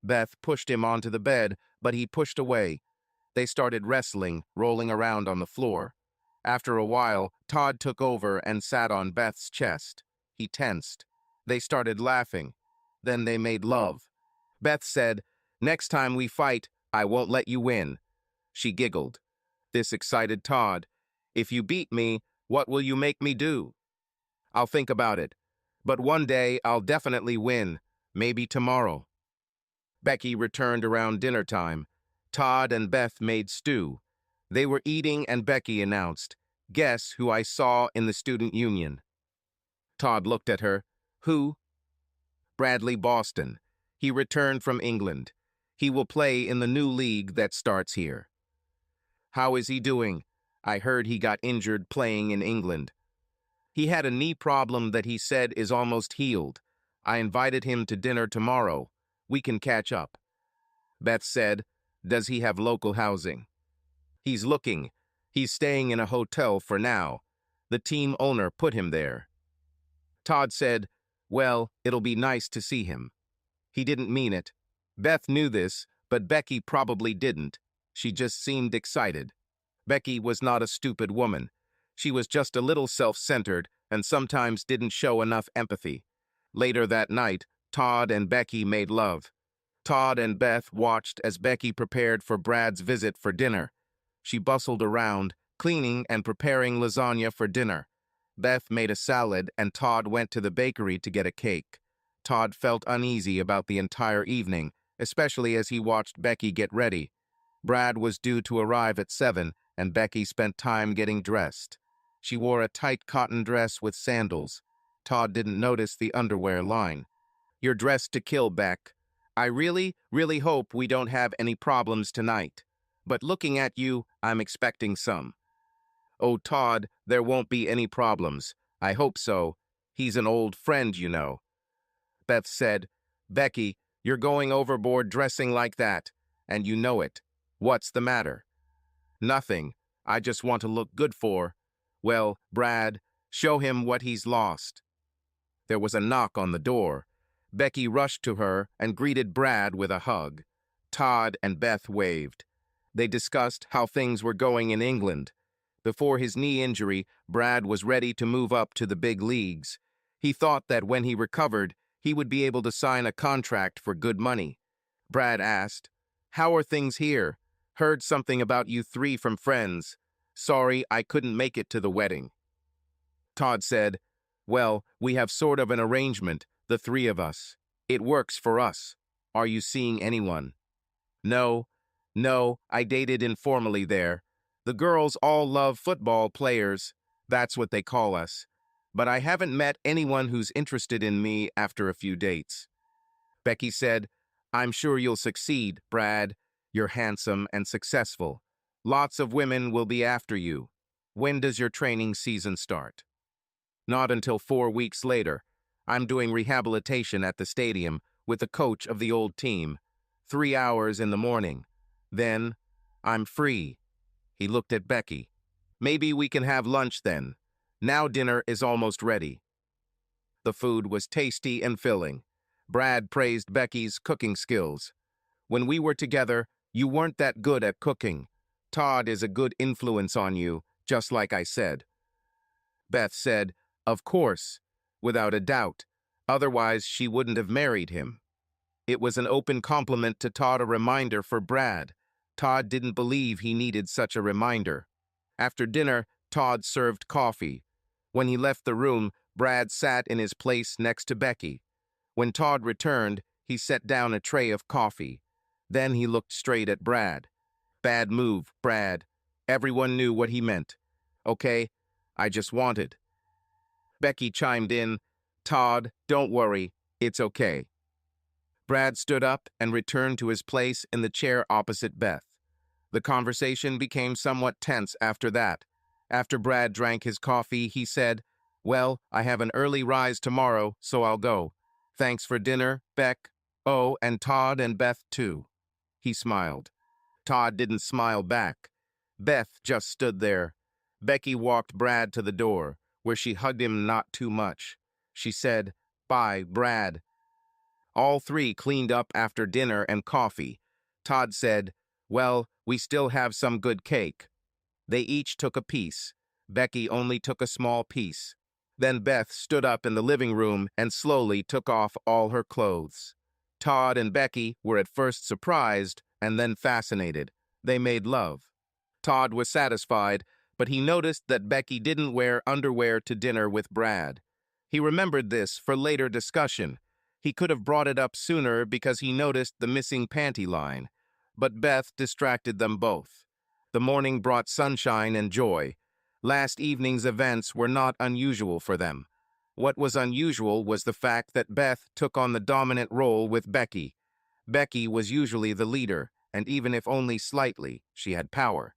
Beth pushed him onto the bed, but he pushed away. They started wrestling, rolling around on the floor. After a while, Todd took over and sat on Beth's chest. He tensed. They started laughing. Then they made love. Beth said, "Next time we fight, I won't let you win." She giggled. This excited Todd. "If you beat me, what will you make me do?" "I'll think about it. But one day I'll definitely win. Maybe tomorrow." Becky returned around dinner time. Todd and Beth made stew. They were eating and Becky announced, "Guess who I saw in the student union?" Todd looked at her. "Who?" "Bradley Boston. He returned from England. He will play in the new league that starts here. How is he doing? I heard he got injured playing in England. He had a knee problem that he said is almost healed. I invited him to dinner tomorrow. We can catch up. Beth said, does he have local housing? He's looking. He's staying in a hotel for now. The team owner put him there. Todd said, well, it'll be nice to see him. He didn't mean it. Beth knew this, but Becky probably didn't. She just seemed excited. Becky was not a stupid woman. She was just a little self-centered and sometimes didn't show enough empathy. Later that night, Todd and Becky made love. Todd and Beth watched as Becky prepared for Brad's visit for dinner. She bustled around, cleaning and preparing lasagna for dinner. Beth made a salad and Todd went to the bakery to get a cake. Todd felt uneasy about the entire evening, especially as he watched Becky get ready. Brad was due to arrive at 7, and Becky spent time getting dressed. She wore a tight cotton dress with sandals. Todd didn't notice the underwear line. You're dressed to kill, Beck. I really hope we don't have any problems tonight. But looking at you, I'm expecting some. Oh, Todd, there won't be any problems. I hope so. He's an old friend, you know. Beth said, Becky, you're going overboard dressing like that, and you know it. What's the matter? Nothing. I just want to look good for. Well, Brad, show him what he's lost. There was a knock on the door. Becky rushed to her and greeted Brad with a hug. Todd and Beth waved. They discussed how things were going in England. Before his knee injury, Brad was ready to move up to the big leagues. He thought that when he recovered, he would be able to sign a contract for good money. Brad asked, how are things here? Heard something about you three from friends. Sorry, I couldn't make it to the wedding. Todd said, well, we have sort of an arrangement, the three of us. It works for us. Are you seeing anyone? No, I dated informally there. The girls all love football players. That's what they call us. But I haven't met anyone who's interested in me after a few dates. Becky said, I'm sure you'll succeed, Brad. You're handsome and successful. Lots of women will be after you. When does your training season start? Not until 4 weeks later. I'm doing rehabilitation at the stadium with the coach of the old team. 3 hours in the morning. Then, I'm free. He looked at Becky. Maybe we can have lunch then. Now dinner is almost ready. The food was tasty and filling. Brad praised Becky's cooking skills. When we were together, you weren't that good at cooking. Todd is a good influence on you, just like I said. Beth said, of course, without a doubt. Otherwise, she wouldn't have married him. It was an open compliment to Todd, a reminder for Brad. Todd didn't believe he needed such a reminder. After dinner, Todd served coffee. When he left the room, Brad sat in his place next to Becky. When Todd returned, he set down a tray of coffee. Then he looked straight at Brad. Bad move, Brad. Everyone knew what he meant. Okay, I just wanted. Becky chimed in, Todd, don't worry, it's okay. Brad stood up and returned to his place in the chair opposite Beth. The conversation became somewhat tense after that. After Brad drank his coffee, he said, well, I have an early rise tomorrow, so I'll go. Thanks for dinner, Beck. Oh, and Todd and Beth, too. He smiled. Todd didn't smile back. Beth just stood there. Becky walked Brad to the door, where she hugged him not too much. She said, bye, Brad. All three cleaned up after dinner and coffee. Todd said, well, we still have some good cake. They each took a piece. Becky only took a small piece. Then Beth stood up in the living room and slowly took off all her clothes. Todd and Becky were at first surprised and then fascinated. They made love. Todd was satisfied, but he noticed that Becky didn't wear underwear to dinner with Brad. He remembered this for later discussion. He could have brought it up sooner because he noticed the missing panty line. But Beth distracted them both. The morning brought sunshine and joy. Last evening's events were not unusual for them. What was unusual was the fact that Beth took on the dominant role with Becky. Becky was usually the leader, and even if only slightly, she had power.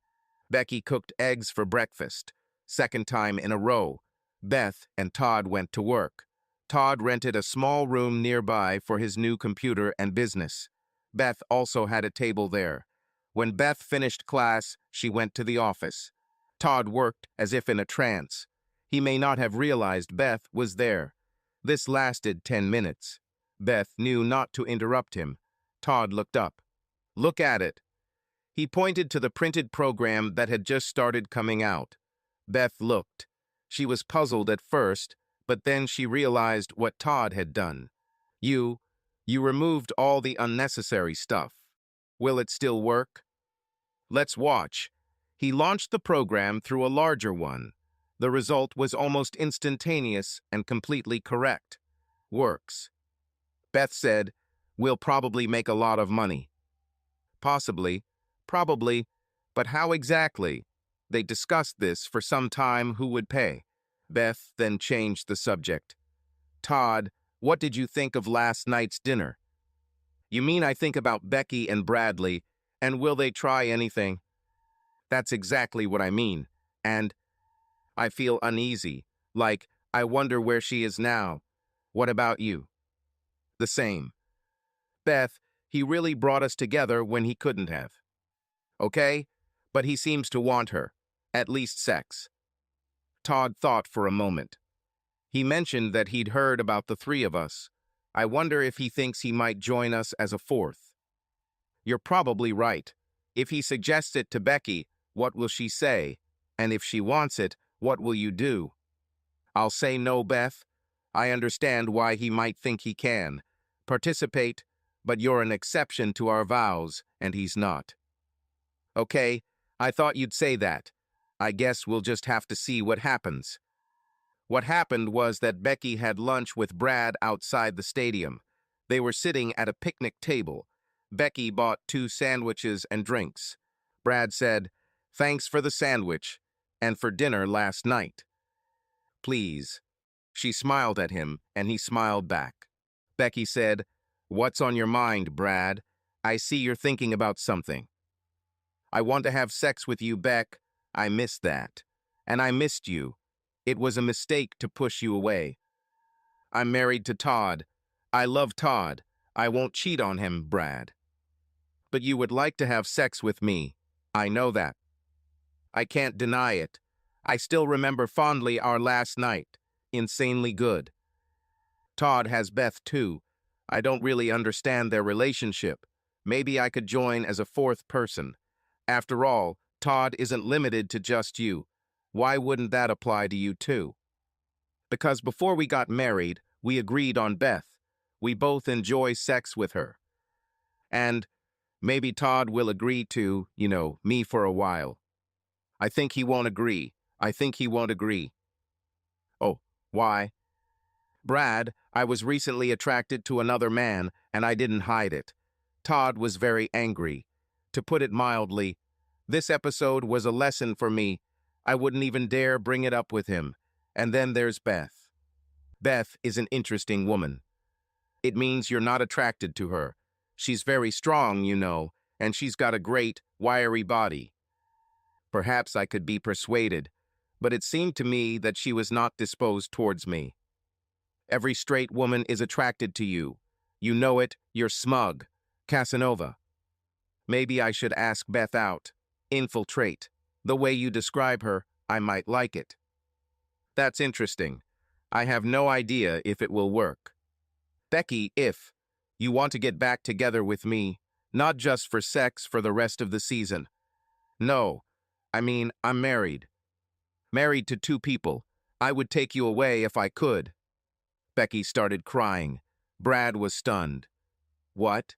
Becky cooked eggs for breakfast. Second time in a row, Beth and Todd went to work. Todd rented a small room nearby for his new computer and business. Beth also had a table there. When Beth finished class, she went to the office. Todd worked as if in a trance. He may not have realized Beth was there. This lasted 10 minutes. Beth knew not to interrupt him. Todd looked up. "Look at it." He pointed to the printed program that had just started coming out. Beth looked. She was puzzled at first, but then she realized what Todd had done. You removed all the unnecessary stuff. Will it still work? Let's watch." He launched the program through a larger one. The result was almost instantaneous and completely correct. Works. Beth said, "We'll probably make a lot of money." Possibly, probably, but how exactly? They discussed this for some time. Who would pay? Beth then changed the subject. "Todd, what did you think of last night's dinner?" "You mean I think about Becky and Bradley, and will they try anything?" "That's exactly what I mean. And I feel uneasy, like I wonder where she is now. What about you?" "The same." "Beth, he really brought us together when he couldn't have." "Okay, but he seems to want her. At least sex." Todd thought for a moment. "He mentioned that he'd heard about the three of us. I wonder if he thinks he might join us as a fourth." "You're probably right. If he suggests it to Becky, what will she say? And if she wants it, what will you do?" "I'll say no, Beth. I understand why he might think he can participate, but you're an exception to our vows, and he's not." "Okay, I thought you'd say that. I guess we'll just have to see what happens." What happened was that Becky had lunch with Brad outside the stadium. They were sitting at a picnic table. Becky bought 2 sandwiches and drinks. Brad said, "Thanks for the sandwich, and for dinner last night." "Please." She smiled at him, and he smiled back. Becky said, "What's on your mind, Brad? I see you're thinking about something." "I want to have sex with you, Beck. I missed that. And I missed you. It was a mistake to push you away. I'm married to Todd. I love Todd. I won't cheat on him, Brad." "But you would like to have sex with me. I know that." "I can't deny it. I still remember fondly our last night. Insanely good." "Todd has Beth too. I don't really understand their relationship. Maybe I could join as a fourth person. After all, Todd isn't limited to just you. Why wouldn't that apply to you too?" "Because before we got married, we agreed on Beth. We both enjoy sex with her. And maybe Todd will agree to, me for a while." "I think he won't agree. I think he won't agree." "Oh, why?" "Brad, I was recently attracted to another man, and I didn't hide it." Todd was very angry. To put it mildly, this episode was a lesson for me. I wouldn't even dare bring it up with him. And then there's Beth. Beth is an interesting woman. It means you're not attracted to her. She's very strong, and she's got a great, wiry body. Perhaps I could be persuaded, but it seemed to me that she was not disposed towards me. Every straight woman is attracted to you. You know it, you're smug. Casanova. Maybe I should ask Beth out. Infiltrate. The way you describe her, I might like it. That's interesting. I have no idea if it will work. Becky, if you want to get back together with me, not just for sex for the rest of the season. No, I'm married. Married to 2 people. I would take you away if I could. Becky started crying. Brad was stunned. What?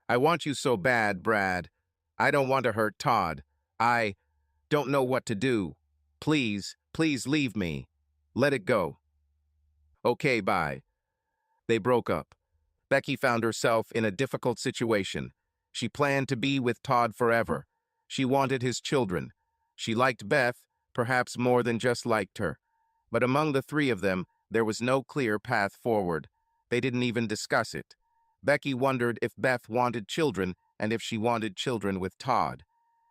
I want you so bad, Brad. I don't want to hurt Todd. I don't know what to do. Please, please leave me. Let it go. Okay, bye. They broke up. Becky found herself in a difficult situation. She planned to be with Todd forever. She wanted his children. She liked Beth, perhaps more than just liked her. But among the 3 of them, there was no clear path forward. They didn't even discuss it. Becky wondered if Beth wanted children and if she wanted children with Todd.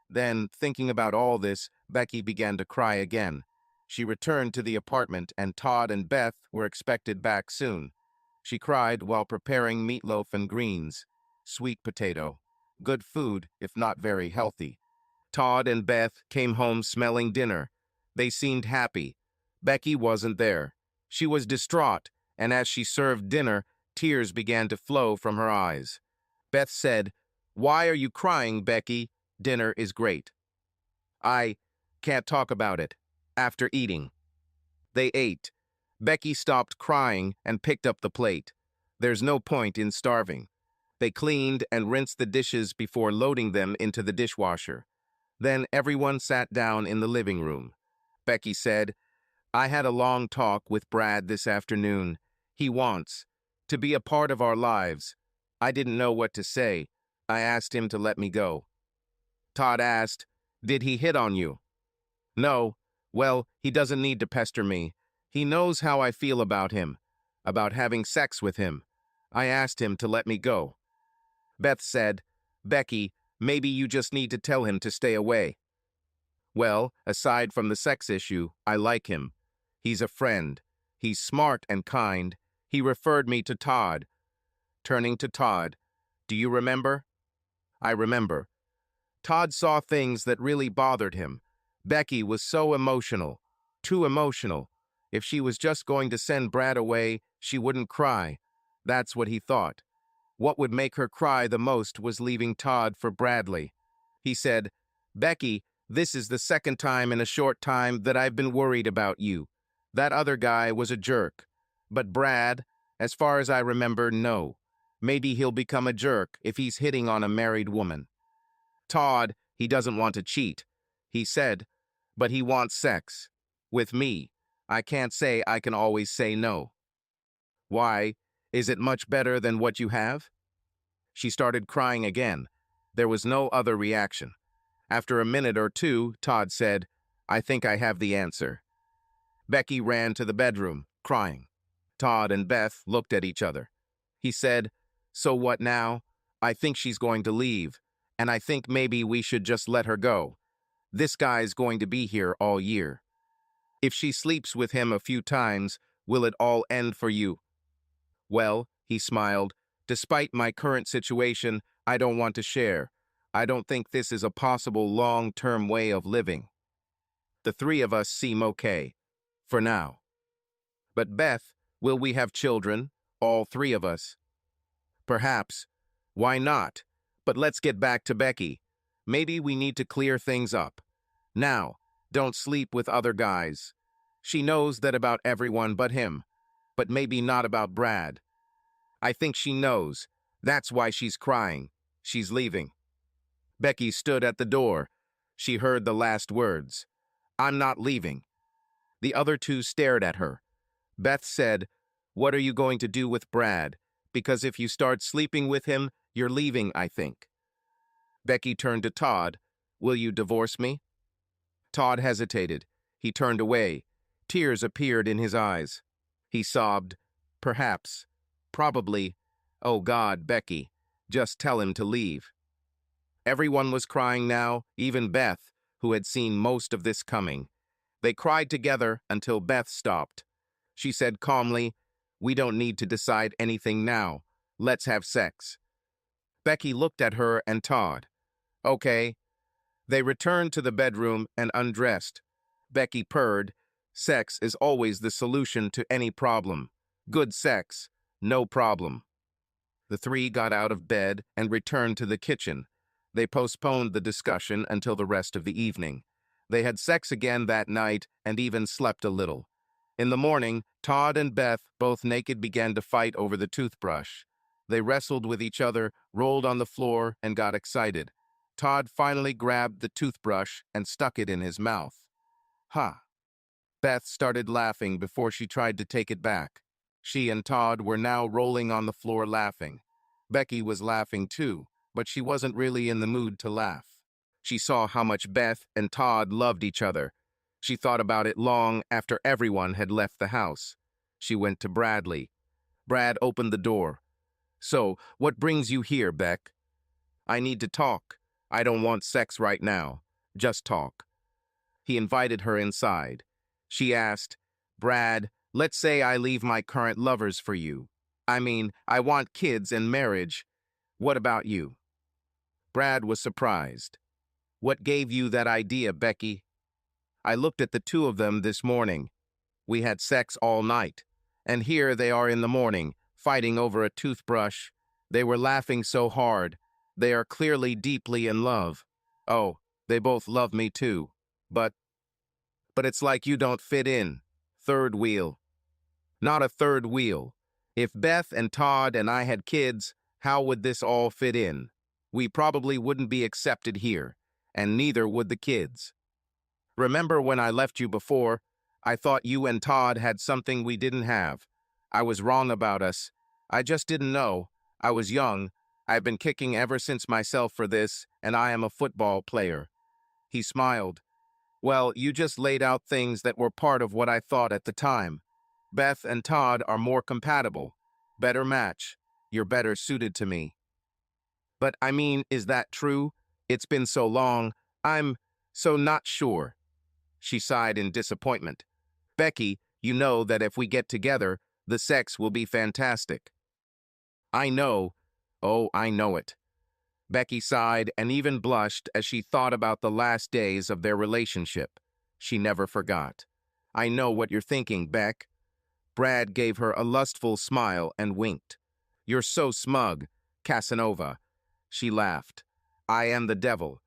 Then, thinking about all this, Becky began to cry again. She returned to the apartment and Todd and Beth were expected back soon. She cried while preparing meatloaf and greens. Sweet potato. Good food, if not very healthy. Todd and Beth came home smelling dinner. They seemed happy. Becky wasn't there. She was distraught, and as she served dinner, tears began to flow from her eyes. Beth said, "Why are you crying, Becky? Dinner is great." "I can't talk about it." After eating, they ate. Becky stopped crying and picked up the plate. There's no point in starving. They cleaned and rinsed the dishes before loading them into the dishwasher. Then everyone sat down in the living room. Becky said, "I had a long talk with Brad this afternoon. He wants to be a part of our lives. I didn't know what to say. I asked him to let me go." Todd asked, "Did he hit on you?" "No. Well, he doesn't need to pester me. He knows how I feel about him, about having sex with him. I asked him to let me go." Beth said, "Becky, maybe you just need to tell him to stay away." "Well, aside from the sex issue, I like him. He's a friend. He's smart and kind. He referred me to Todd." Turning to Todd, "Do you remember?" "I remember." Todd saw things that really bothered him. Becky was so emotional, too emotional. If she was just going to send Brad away, she wouldn't cry. That's what he thought. What would make her cry the most was leaving Todd for Bradley. He said, "Becky, this is the second time in a short time that I've been worried about you. That other guy was a jerk. But Brad, as far as I remember, no. Maybe he'll become a jerk if he's hitting on a married woman. Todd, he doesn't want to cheat," he said, "but he wants sex. With me. I can't say I can always say no." "Why? Is it much better than what you have?" She started crying again. There was no other reaction. After a minute or two, Todd said, "I think I have the answer." Becky ran to the bedroom, crying. Todd and Beth looked at each other. He said, "So what now? I think she's going to leave, and I think maybe we should just let her go. This guy's going to be here all year. If she sleeps with him a few times, will it all end for you?" "Well," he smiled, "despite my current situation, I don't want to share. I don't think this is a possible long-term way of living. The three of us seem okay. For now." "But Beth, will we have children? All three of us?" "Perhaps. Why not? But let's get back to Becky. Maybe we need to clear things up. Now, don't sleep with other guys. She knows that about everyone but him, but maybe not about Brad. I think she knows. That's why she's crying. She's leaving." Becky stood at the door. She heard the last words. "I'm not leaving." The other two stared at her. Beth said, "What are you going to do with Brad? Because if you start sleeping with him, you're leaving, I think." Becky turned to Todd. "Will you divorce me?" Todd hesitated. He turned away. Tears appeared in his eyes. He sobbed, "Perhaps. Probably. Oh God, Becky. Just tell him to leave." Everyone was crying now, even Beth, who had seen most of this coming. They cried together until Beth stopped. She said calmly, "We don't need to decide anything now. Let's have sex." Becky looked at her and Todd. "Okay." They returned to the bedroom and undressed. Becky purred, "Sex is always the solution to any problem. Good sex, no problem." The three got out of bed and returned to the kitchen. They postponed the discussion until the rest of the evening. They had sex again that night and even slept a little. In the morning, Todd and Beth, both naked, began to fight over the toothbrush. They wrestled with each other, rolled on the floor, and got excited. Todd finally grabbed the toothbrush and stuck it in his mouth. "Ha!" Beth started laughing before she tried to take it back. She and Todd were now rolling on the floor laughing. Becky was laughing too, but she wasn't really in the mood to laugh. She saw how much Beth and Todd loved each other. She thought about it long after everyone had left the house. She went to Bradley. Brad opened the door. So, what brings you here, Beck? I need to talk. I don't want sex right now. Just talk. He invited her inside. She asked, Brad, let's say I leave my current lovers for you. I mean, I want kids and marriage. What about you? Brad was surprised. What gave you that idea, Becky? I looked at the two of them this morning. We had sex all night. And here they are in the morning, fighting over a toothbrush. They were laughing so hard. They are clearly deeply in love. Oh, they both love me too. But it's like you don't fit in. Third wheel. Not a third wheel. If Beth and Todd and I had kids, how would this all fit in? We probably wouldn't be accepted here, and neither would the kids. Remember when I left you before? I thought you and Todd had something we didn't have. I was wrong about us. I just didn't know. I was young. I've been kicking ever since myself for this, and I am a football player. He smiled. Well, you just laid out things that were part of what I thought at the time. Beth and Todd are more compatible. Better match. You're better suited to me. But I mean, is that true? It's been so long. I'm so not sure. She sighed in disappointment. Becky, you know that if we get together, the sex will be fantastic. I know. Oh, I know it. Becky sighed and even blushed as she thought about the last days of their relationship. She never forgot. I know what you're thinking, Beck. Brad gave her a lustful smile and winked. You're so smug, Casanova. She laughed. I am the devil.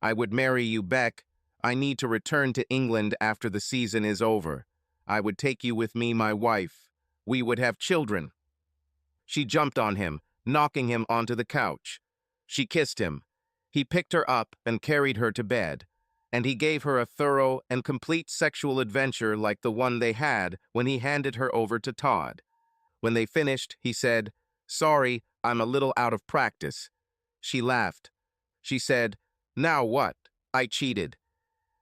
I would marry you, Beck. I need to return to England after the season is over. I would take you with me, my wife. We would have children. She jumped on him, knocking him onto the couch. She kissed him. He picked her up and carried her to bed, and he gave her a thorough and complete sexual adventure like the one they had when he handed her over to Todd. When they finished, he said, Sorry, I'm a little out of practice. She laughed. She said, Now what? I cheated.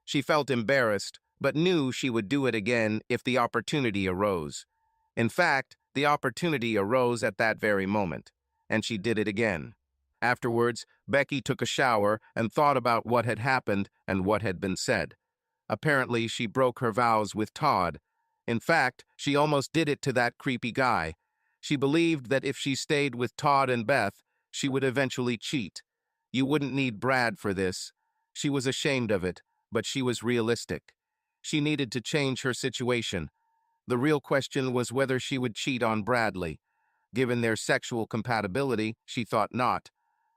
She felt embarrassed, but knew she would do it again if the opportunity arose. In fact, the opportunity arose at that very moment, and she did it again. Afterwards, Becky took a shower and thought about what had happened and what had been said. Apparently, she broke her vows with Todd. In fact, she almost did it to that creepy guy. She believed that if she stayed with Todd and Beth, she would eventually cheat. You wouldn't need Brad for this. She was ashamed of it, but she was realistic. She needed to change her situation. The real question was whether she would cheat on Bradley. Given their sexual compatibility, she thought not.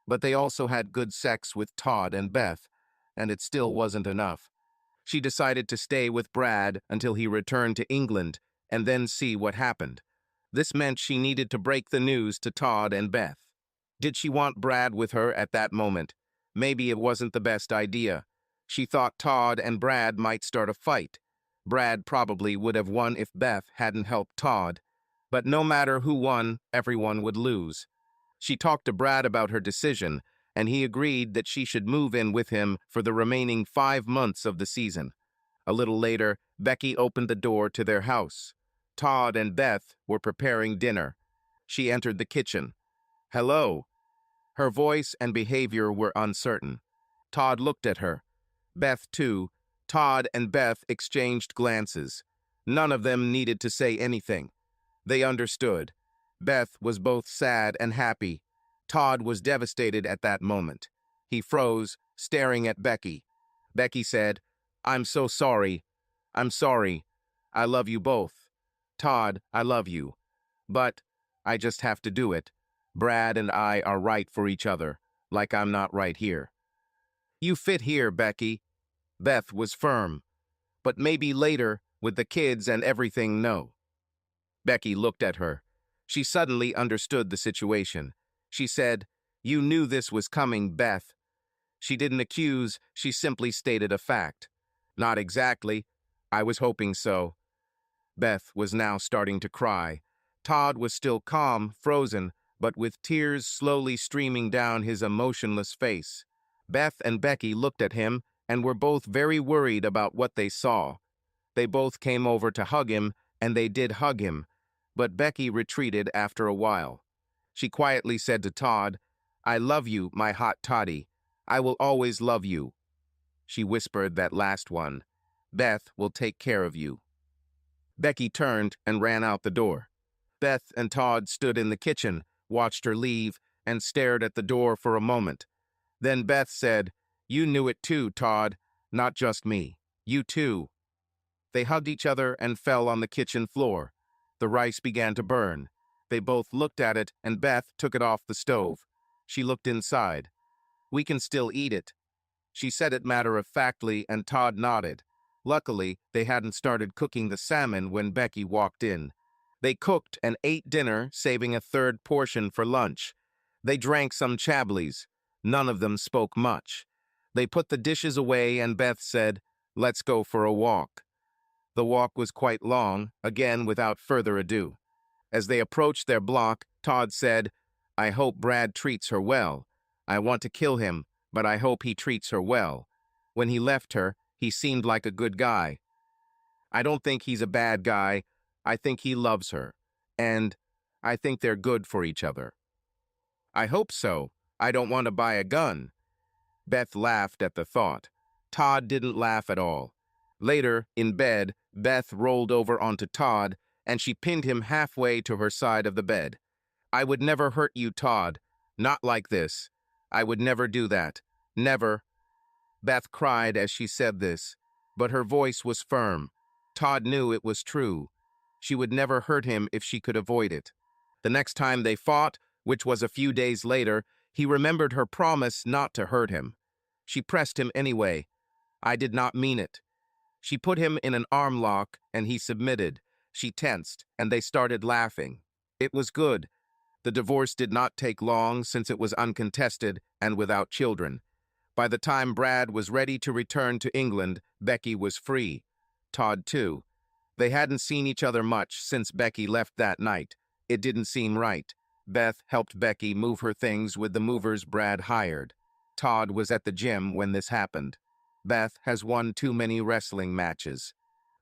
But they also had good sex with Todd and Beth, and it still wasn't enough. She decided to stay with Brad until he returned to England and then see what happened. This meant she needed to break the news to Todd and Beth. Did she want Brad with her at that moment? Maybe it wasn't the best idea. She thought Todd and Brad might start a fight. Brad probably would have won if Beth hadn't helped Todd. But no matter who won, everyone would lose. She talked to Brad about her decision, and he agreed that she should move in with him for the remaining 5 months of the season. A little later, Becky opened the door to their house. Todd and Beth were preparing dinner. She entered the kitchen. Hello. Her voice and behavior were uncertain. Todd looked at her. Beth, too. Todd and Beth exchanged glances. None of them needed to say anything. They understood. Beth was both sad and happy. Todd was devastated at that moment. He froze, staring at Becky. Becky said, I'm so sorry. I'm sorry. I love you both. Todd, I love you. But I just have to do it. Brad and I are right for each other, like I'm not right here. You fit here, Becky. Beth was firm. But maybe later, with the kids and everything, no. Becky looked at her. She suddenly understood the situation. She said, You knew this was coming, Beth. She didn't accuse, she simply stated a fact. Not exactly. I was hoping so. Beth was now starting to cry. Todd was still calm, frozen, but with tears slowly streaming down his emotionless face. Beth and Becky looked at him and were both very worried about what they saw. They both came over to hug him, and they did hug him, but Becky retreated after a while. She quietly said to Todd, "I love you, my hot toddy. I will always love you." She whispered that last one. "Beth will take care of you." Becky turned and ran out the door. Beth and Todd stood in the kitchen, watched her leave, and stared at the door for a moment. Then Beth said, "You knew it too, Todd. Not just me. You too." They hugged each other and fell on the kitchen floor. The rice began to burn. They both looked at it, and Beth took it off the stove. She looked inside. "We can still eat it." She said it matter-of-factly, and Todd nodded. Luckily, they hadn't started cooking the salmon when Becky walked in. They cooked and ate dinner, saving a third portion for lunch. They drank some Chablis. None of them spoke much. They put the dishes away, and Beth said, "Let's go for a walk." The walk was quite long, again without further ado. As they approached their block, Todd said, "I hope Brad treats her well. I want to kill him, but I hope he treats her well. When he left her, he seemed like a good guy. I don't think he's a bad guy. I think he loves her. And I think they're good for each other." "I hope so. I don't want to buy a gun." Beth laughed at the thought. Todd didn't laugh at all. Later, in bed, Beth rolled over onto Todd, and she pinned him halfway to her side of the bed. "I would never hurt you, Todd. Not like this. I would never do that. Never." Beth cried as she said this, but her voice was firm. Todd knew it was true. She would never hurt him if she could avoid it. The next time they fought, which was a few days later, he remembered her promise not to hurt him. She pressed him anyway. "I did not mean it." She put him in an arm lock, and he submitted. She tensed, and they started laughing. It was good. The divorce did not take long since it was uncontested and without children. By the time Brad was ready to return to England, Becky was free. Todd, too. They hadn't seen each other much since Becky left that night. It didn't seem right. Beth helped Becky move her things with the movers Brad hired. Todd was at the gym when this happened. Beth has won too many wrestling matches.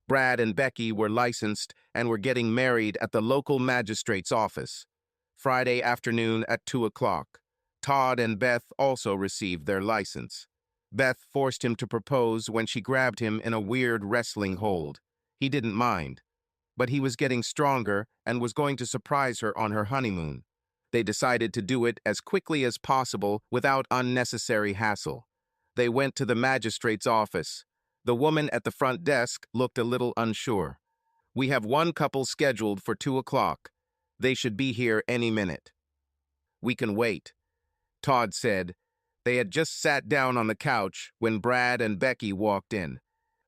Brad and Becky were licensed and were getting married at the local magistrate's office. Friday afternoon at 2 o'clock. Todd and Beth also received their license. Beth forced him to propose when she grabbed him in a weird wrestling hold. He didn't mind. But he was getting stronger and was going to surprise her on her honeymoon. They decided to do it as quickly as possible without unnecessary hassle. They went to the magistrate's office. The woman at the front desk looked a little unsure. "We have one couple scheduled for 2 o'clock. They should be here any minute." "We can wait," Todd said. They had just sat down on the couch when Brad and Becky walked in.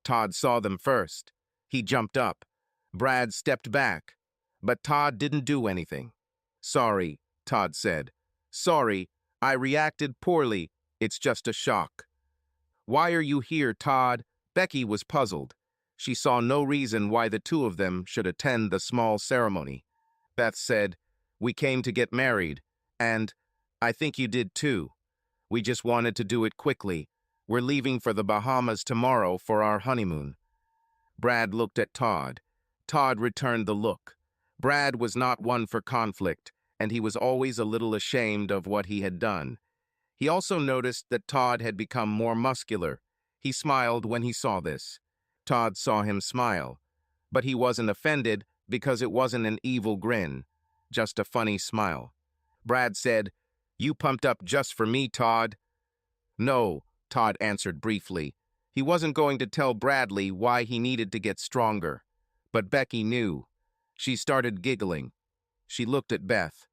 Todd saw them first. He jumped up. Brad stepped back, but Todd didn't do anything. "Sorry," Todd said. "Sorry, I reacted poorly. It's just a shock." "Why are you here, Todd?" Becky was puzzled. She saw no reason why the two of them should attend the small ceremony. Beth said, "We came to get married, and I think you did too. We just wanted to do it quickly. We're leaving for the Bahamas tomorrow for our honeymoon." Brad looked at Todd. Todd returned the look. Brad was not one for conflict, and he was always a little ashamed of what he had done. He also noticed that Todd had become more muscular. He smiled when he saw this. Todd saw him smile, but he wasn't offended because it wasn't an evil grin, just a funny smile. Brad said, "You pumped up just for me, Todd?" "No," Todd answered briefly. He wasn't going to tell Bradley why he needed to get stronger. But Becky knew. She started giggling. She looked at Beth.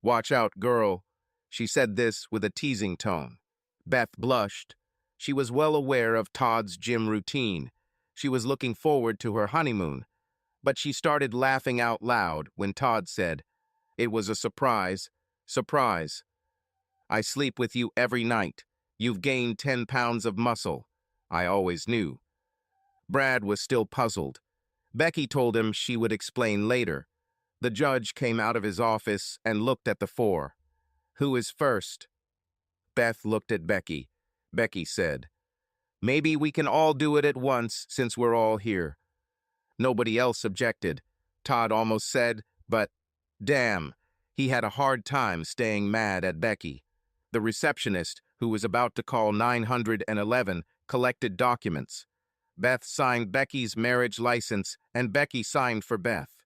"Watch out, girl." She said this with a teasing tone. Beth blushed. She was well aware of Todd's gym routine. She was looking forward to her honeymoon. But she started laughing out loud when Todd said, "It was a surprise. Surprise. I sleep with you every night. You've gained 10 pounds of muscle. I always knew." Brad was still puzzled. Becky told him she would explain later. The judge came out of his office and looked at the four. "Who is first?" Beth looked at Becky. Becky said, "Maybe we can all do it at once since we're all here." Nobody else objected. Todd almost said, but damn, He had a hard time staying mad at Becky. The receptionist, who was about to call 911, collected documents. Beth signed Becky's marriage license, and Becky signed for Beth.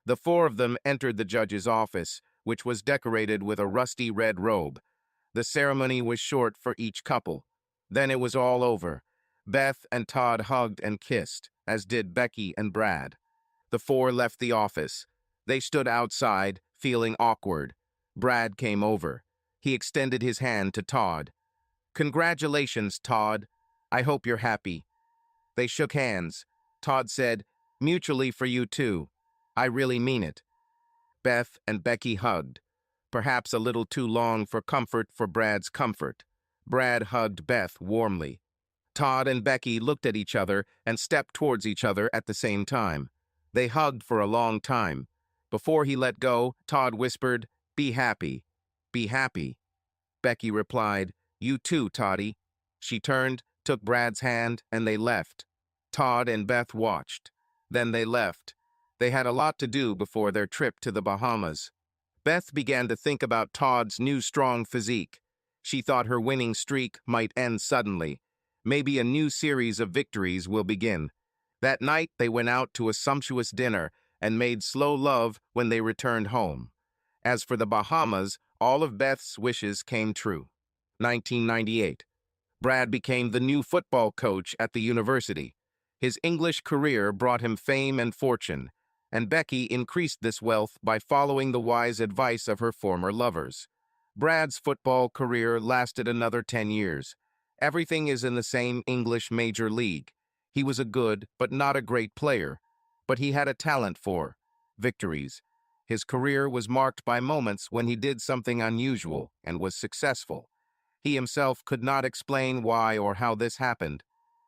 The four of them entered the judge's office, which was decorated with a rusty red robe. The ceremony was short for each couple. Then it was all over. Beth and Todd hugged and kissed, as did Becky and Brad. The four left the office. They stood outside, feeling awkward. Brad came over. He extended his hand to Todd. "Congratulations, Todd. I hope you're happy." They shook hands. Todd said, "Mutually for you too. I really mean it." Beth and Becky hugged. Perhaps a little too long for comfort for Brad's comfort. Brad hugged Beth warmly. Todd and Becky looked at each other and stepped towards each other at the same time. They hugged for a long time. Before he let go, Todd whispered, "Be happy. Be happy." Becky replied, "You too, Toddy." She turned, took Brad's hand, and they left. Todd and Beth watched. Then they left. They had a lot to do before their trip to the Bahamas. Beth began to think about Todd's new strong physique. She thought her winning streak might end suddenly. Maybe a new series of victories will begin. That night, they went out to a sumptuous dinner and made slow love when they returned home. As for the Bahamas, all of Beth's wishes came true. 1998. Brad became the new football coach at the university. His English career brought him fame and fortune, and Becky increased this wealth by following the wise advice of her former lovers. Brad's football career lasted another 10 years. Everything is in the same English major league. He was a good, but not a great player, but he had a talent for victories. His career was marked by moments when he did something unusual and was successful. He himself could not explain why or how this happened,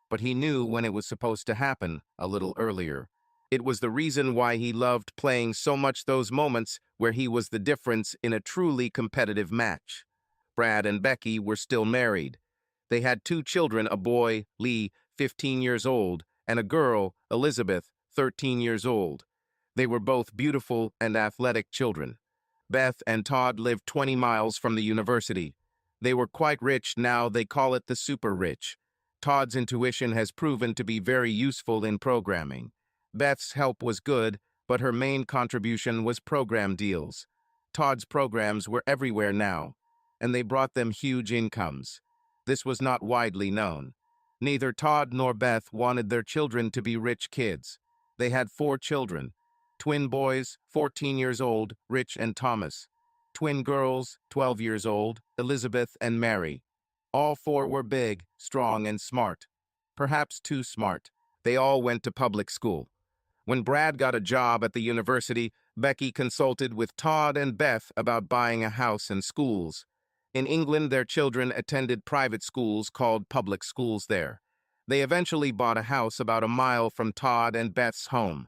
but he knew when it was supposed to happen a little earlier. It was the reason why he loved playing so much those moments where he was the difference in a truly competitive match. Brad and Becky were still married. They had 2 children, a boy, Lee, 15 years old, and a girl, Elizabeth, 13 years old. They were both beautiful and athletic children. Beth and Todd lived 20 miles from the university. They were quite rich now. They call it the super rich. Todd's intuition has proven to be very useful in programming. Beth's help was good, but her main contribution was program deals. Todd's programs were everywhere now, and they brought them huge incomes. This was not widely known. Neither Todd nor Beth wanted their children to be rich kids. They had 4 children. Twin boys, 14 years old, Rich and Thomas. Twin girls, 12 years old, Elizabeth and Mary. All 4 were big, strong, and smart. Perhaps too smart. They all went to public school. When Brad got a job at the university, Becky consulted with Todd and Beth about buying a house and schools. In England, their children attended private schools called public schools there. They eventually bought a house about a mile from Todd and Beth's home.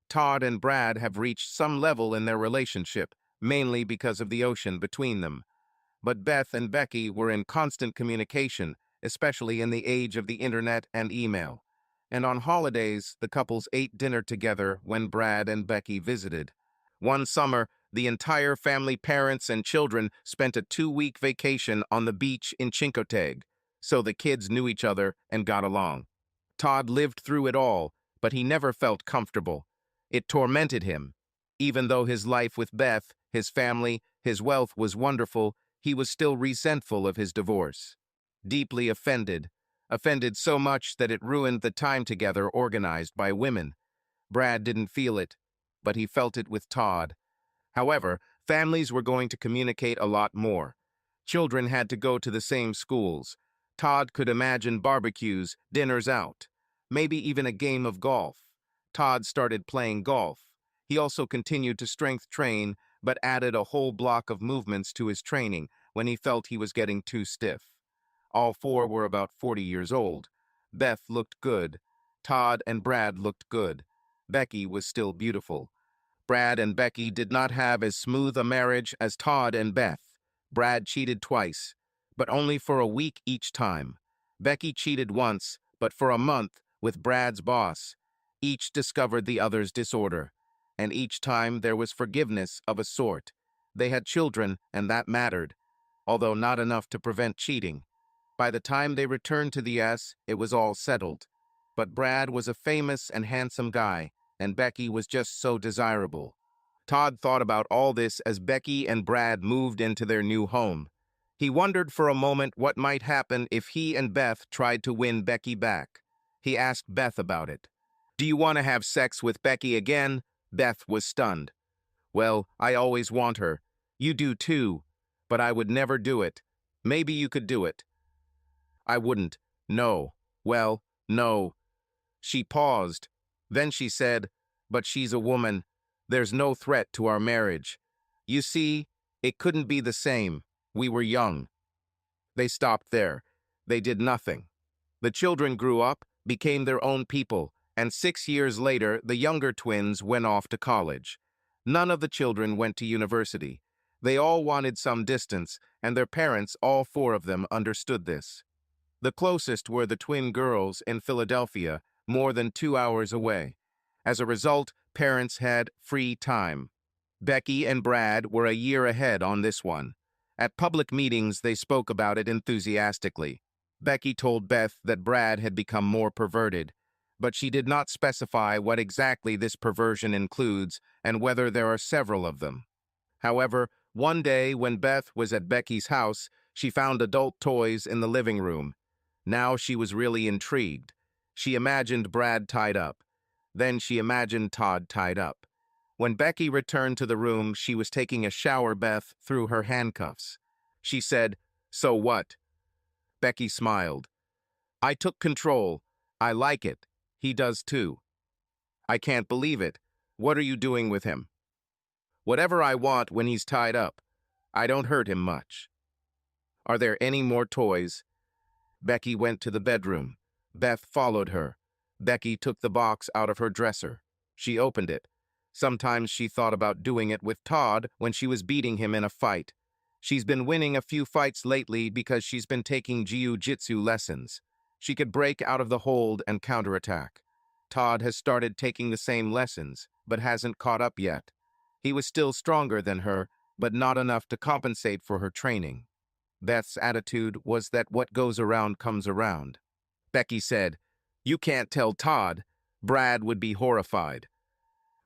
Todd and Brad have reached some level in their relationship, mainly because of the ocean between them. But Beth and Becky were in constant communication, especially in the age of the internet and email. And on holidays, the couples ate dinner together when Brad and Becky visited. One summer, the entire family, parents and children, spent a 2-week vacation on the beach in Chincoteague, so the kids knew each other and got along. Todd lived through it all, but he never felt comfortable. It tormented him. Even though his life with Beth, his family, his wealth was wonderful, he was still resentful of his divorce. Deeply offended so much that it ruined the time together organized by women. Brad didn't feel it, but he felt it with Todd. However, families were going to communicate a lot more. Children had to go to the same schools. Todd could imagine barbecues, dinners out, maybe even a game of golf. Todd started playing golf. He also continued to strength train, but added a whole block of movements to his training when he felt he was getting too stiff. All 4 were about 40 years old. Beth looked good. Todd and Brad looked good. Becky was still beautiful. Brad and Becky did not have as smooth a marriage as Todd and Beth. Brad cheated twice, but only for a week each time. Becky cheated once, but for a month with Brad's boss. Each discovered the other's disorder, and each time there was forgiveness of a sort. They had children, and that mattered, although not enough to prevent cheating. By the time they returned to the U.S., it was all settled. But Brad was a famous and handsome guy, and Becky was just so desirable. Todd thought about all this as Becky and Brad moved into their new home. He wondered for a moment what might happen if he and Beth tried to win Becky back. He asked Beth about it. "Do you want to have sex with Becky again?" Beth was stunned. "Well, I always want her. You do too. But I would never do it. Maybe you could do it." "I wouldn't. No. Well, no." She paused. Then she said, "But she's a woman. There's no threat to our marriage. You see, it couldn't be the same. We were young." They stopped there. They did nothing. The children grew up, became their own people, and 6 years later, the younger twins went off to college. None of the children went to university. They all wanted some distance, and their parents, all four of them, understood this. The closest were the twin girls in Philadelphia, more than 2 hours away. As a result, parents had free time. Becky and Brad were a year ahead on this one. At public meetings, they spoke about it enthusiastically. Becky told Beth that Brad had become more perverted, but she did not specify what exactly this perversion includes and whether there are several of them. However, one day when Beth was at Becky's house, she found adult toys in the living room. Now she was really intrigued. She imagined Brad tied up. Then she imagined Todd tied up. When Becky returned to the room, she was taking a shower bath through her handcuffs. She said, "So what?" Becky smiled. "I took control. I like it. He does too." "I can't believe it. What are you doing with him?" "Whatever I want when he's tied up. I don't hurt him much." "Are there any more toys?" Becky went to the bedroom. Beth followed her. Becky took the box out of her dresser. She opened it. Sometimes she thought about doing it with Todd when she was beating him in a fight. She's been winning a few fights lately because she's been taking jiu-jitsu lessons. She could break out of the hold and counterattack. Todd has started taking the same lessons, but hasn't caught up yet. He was still stronger than her, but not enough to compensate for her training. Beth's attitude was that what goes around comes around. Becky said, "You can't tell Todd. Brad would be horrified."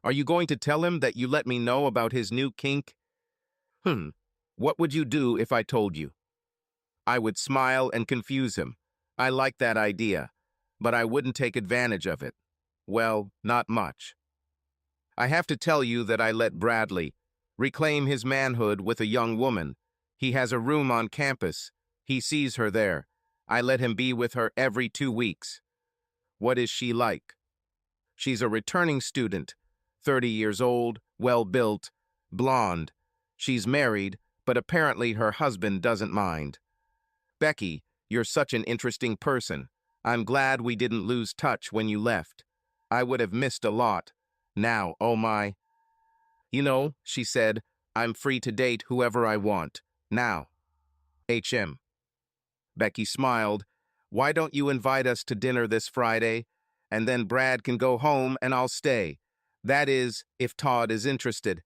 "Are you going to tell him that you let me know about his new kink?" What would you do if I told you?" "I would smile and confuse him. I like that idea, but I wouldn't take advantage of it. Well, not much. I have to tell you that I let Bradley reclaim his manhood with a young woman. He has a room on campus. He sees her there. I let him be with her every 2 weeks. What is she like?" "She's a returning student, 30 years old, well-built, blonde. She's married, but apparently her husband doesn't mind." "Becky, you're such an interesting person. I'm glad we didn't lose touch when you left. I would have missed a lot. Now, oh my." "You know," she said, "I'm free to date whoever I want. Now. HM. Becky smiled. "Why don't you invite us to dinner this Friday? And then Brad can go home and I'll stay. That is, if Todd is interested.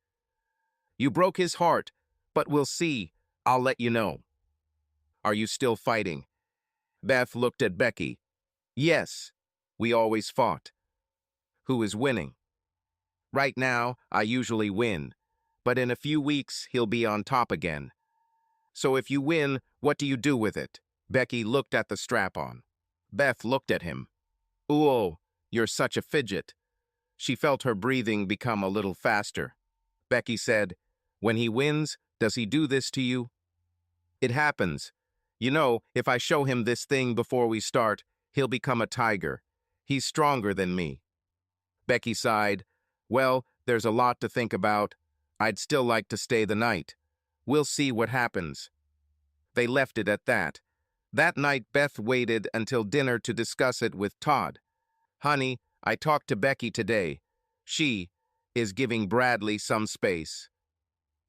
You broke his heart, but we'll see. I'll let you know." "Are you still fighting?" Beth looked at Becky. "Yes, we always fought." "Who is winning?" "Right now, I usually win, but in a few weeks, he'll be on top again." "So if you win, what do you do with it?" Becky looked at the strap-on. Beth looked at him. "Ooh, you're such a fidget." She felt her breathing become a little faster. Becky said, "When he wins, does he do this to you?" "It happens. You know, if I show him this thing before we start, he'll become a tiger. He's stronger than me." Becky sighed. "Well, there's a lot to think about. I'd still like to stay the night. We'll see what happens." They left it at that. That night, Beth waited until dinner to discuss it with Todd. "Honey, I talked to Becky today. She is giving Bradley some space."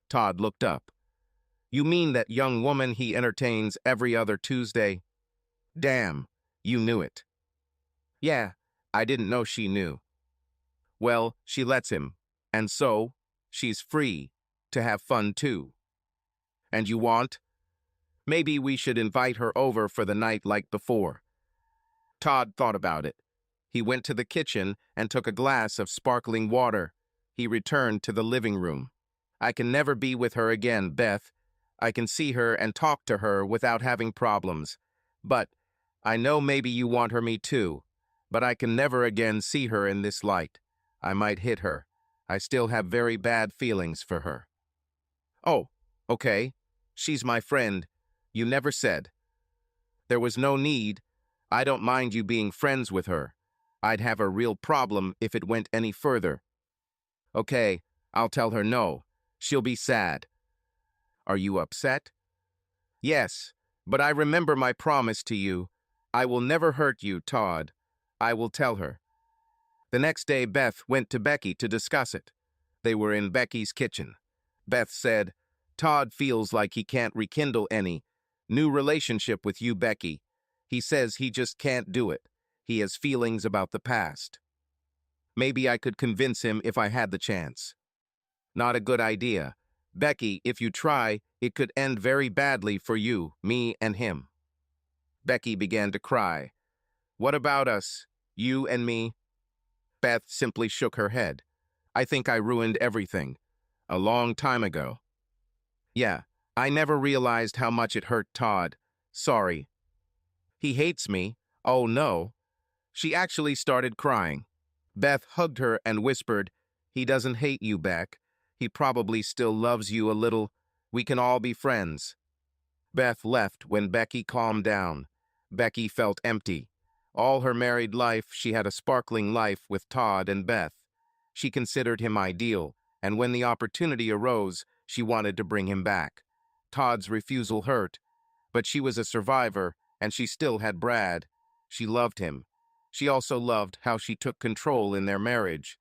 Todd looked up. "You mean that young woman he entertains every other Tuesday?" "Damn, you knew it." "Yeah, I didn't know she knew." "Well, she lets him, and so, she's free." to have fun too. And you want? Maybe we should invite her over for the night like before. Todd thought about it. He went to the kitchen and took a glass of sparkling water. He returned to the living room. I can never be with her again, Beth. I can see her and talk to her without having problems. But I know maybe you want her me too. But I can never again see her in this light. I might hit her. I still have very bad feelings for her. Oh, okay. She's my friend. You never said. There was no need. I don't mind you being friends with her. I'd have a real problem if it went any further. Okay, I'll tell her no. She'll be sad. Are you upset? Yes, but I remember my promise to you. I will never hurt you, Todd. I will tell her. The next day, Beth went to Becky to discuss it. They were in Becky's kitchen. Beth said, Todd feels like he can't rekindle any new relationship with you, Becky. He says he just can't do it. He has feelings about the past. Maybe I could convince him if I had the chance. Not a good idea. Becky, if you try, it could end very badly for you, me, and him. Becky began to cry. What about us? You and me? Beth simply shook her head. I think I ruined everything. A long time ago. Yeah, I never realized how much it hurt Todd. Sorry. He hates me. Oh no. She actually started crying. Beth hugged her and whispered, He doesn't hate you, Beck. He probably still loves you a little. We can all be friends. Beth left when Becky calmed down. Becky felt empty. All her married life, she had a sparkling life with Todd and Beth. She considered him ideal, and when the opportunity arose, she wanted to bring him back. Todd's refusal hurt, but she was a survivor, and she still had Brad. She loved him. She also loved how she took control in their marriage.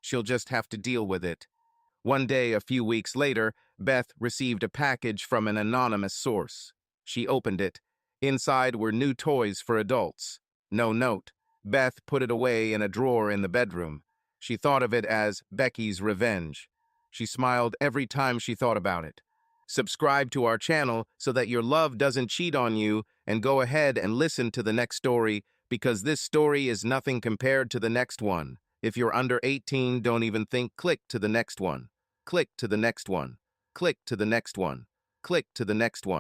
She'll just have to deal with it. One day, a few weeks later, Beth received a package from an anonymous source. She opened it. Inside were new toys for adults. No note. Beth put it away in a drawer in the bedroom. She thought of it as Becky's revenge. She smiled every time she thought about it. Subscribe to our channel so that your love doesn't cheat on you, and go ahead and listen to the next story, because this story is nothing compared to the next one. If you're under 18, don't even think. Click to the next one. Click to the next one. Click to the next one. Click to the next one.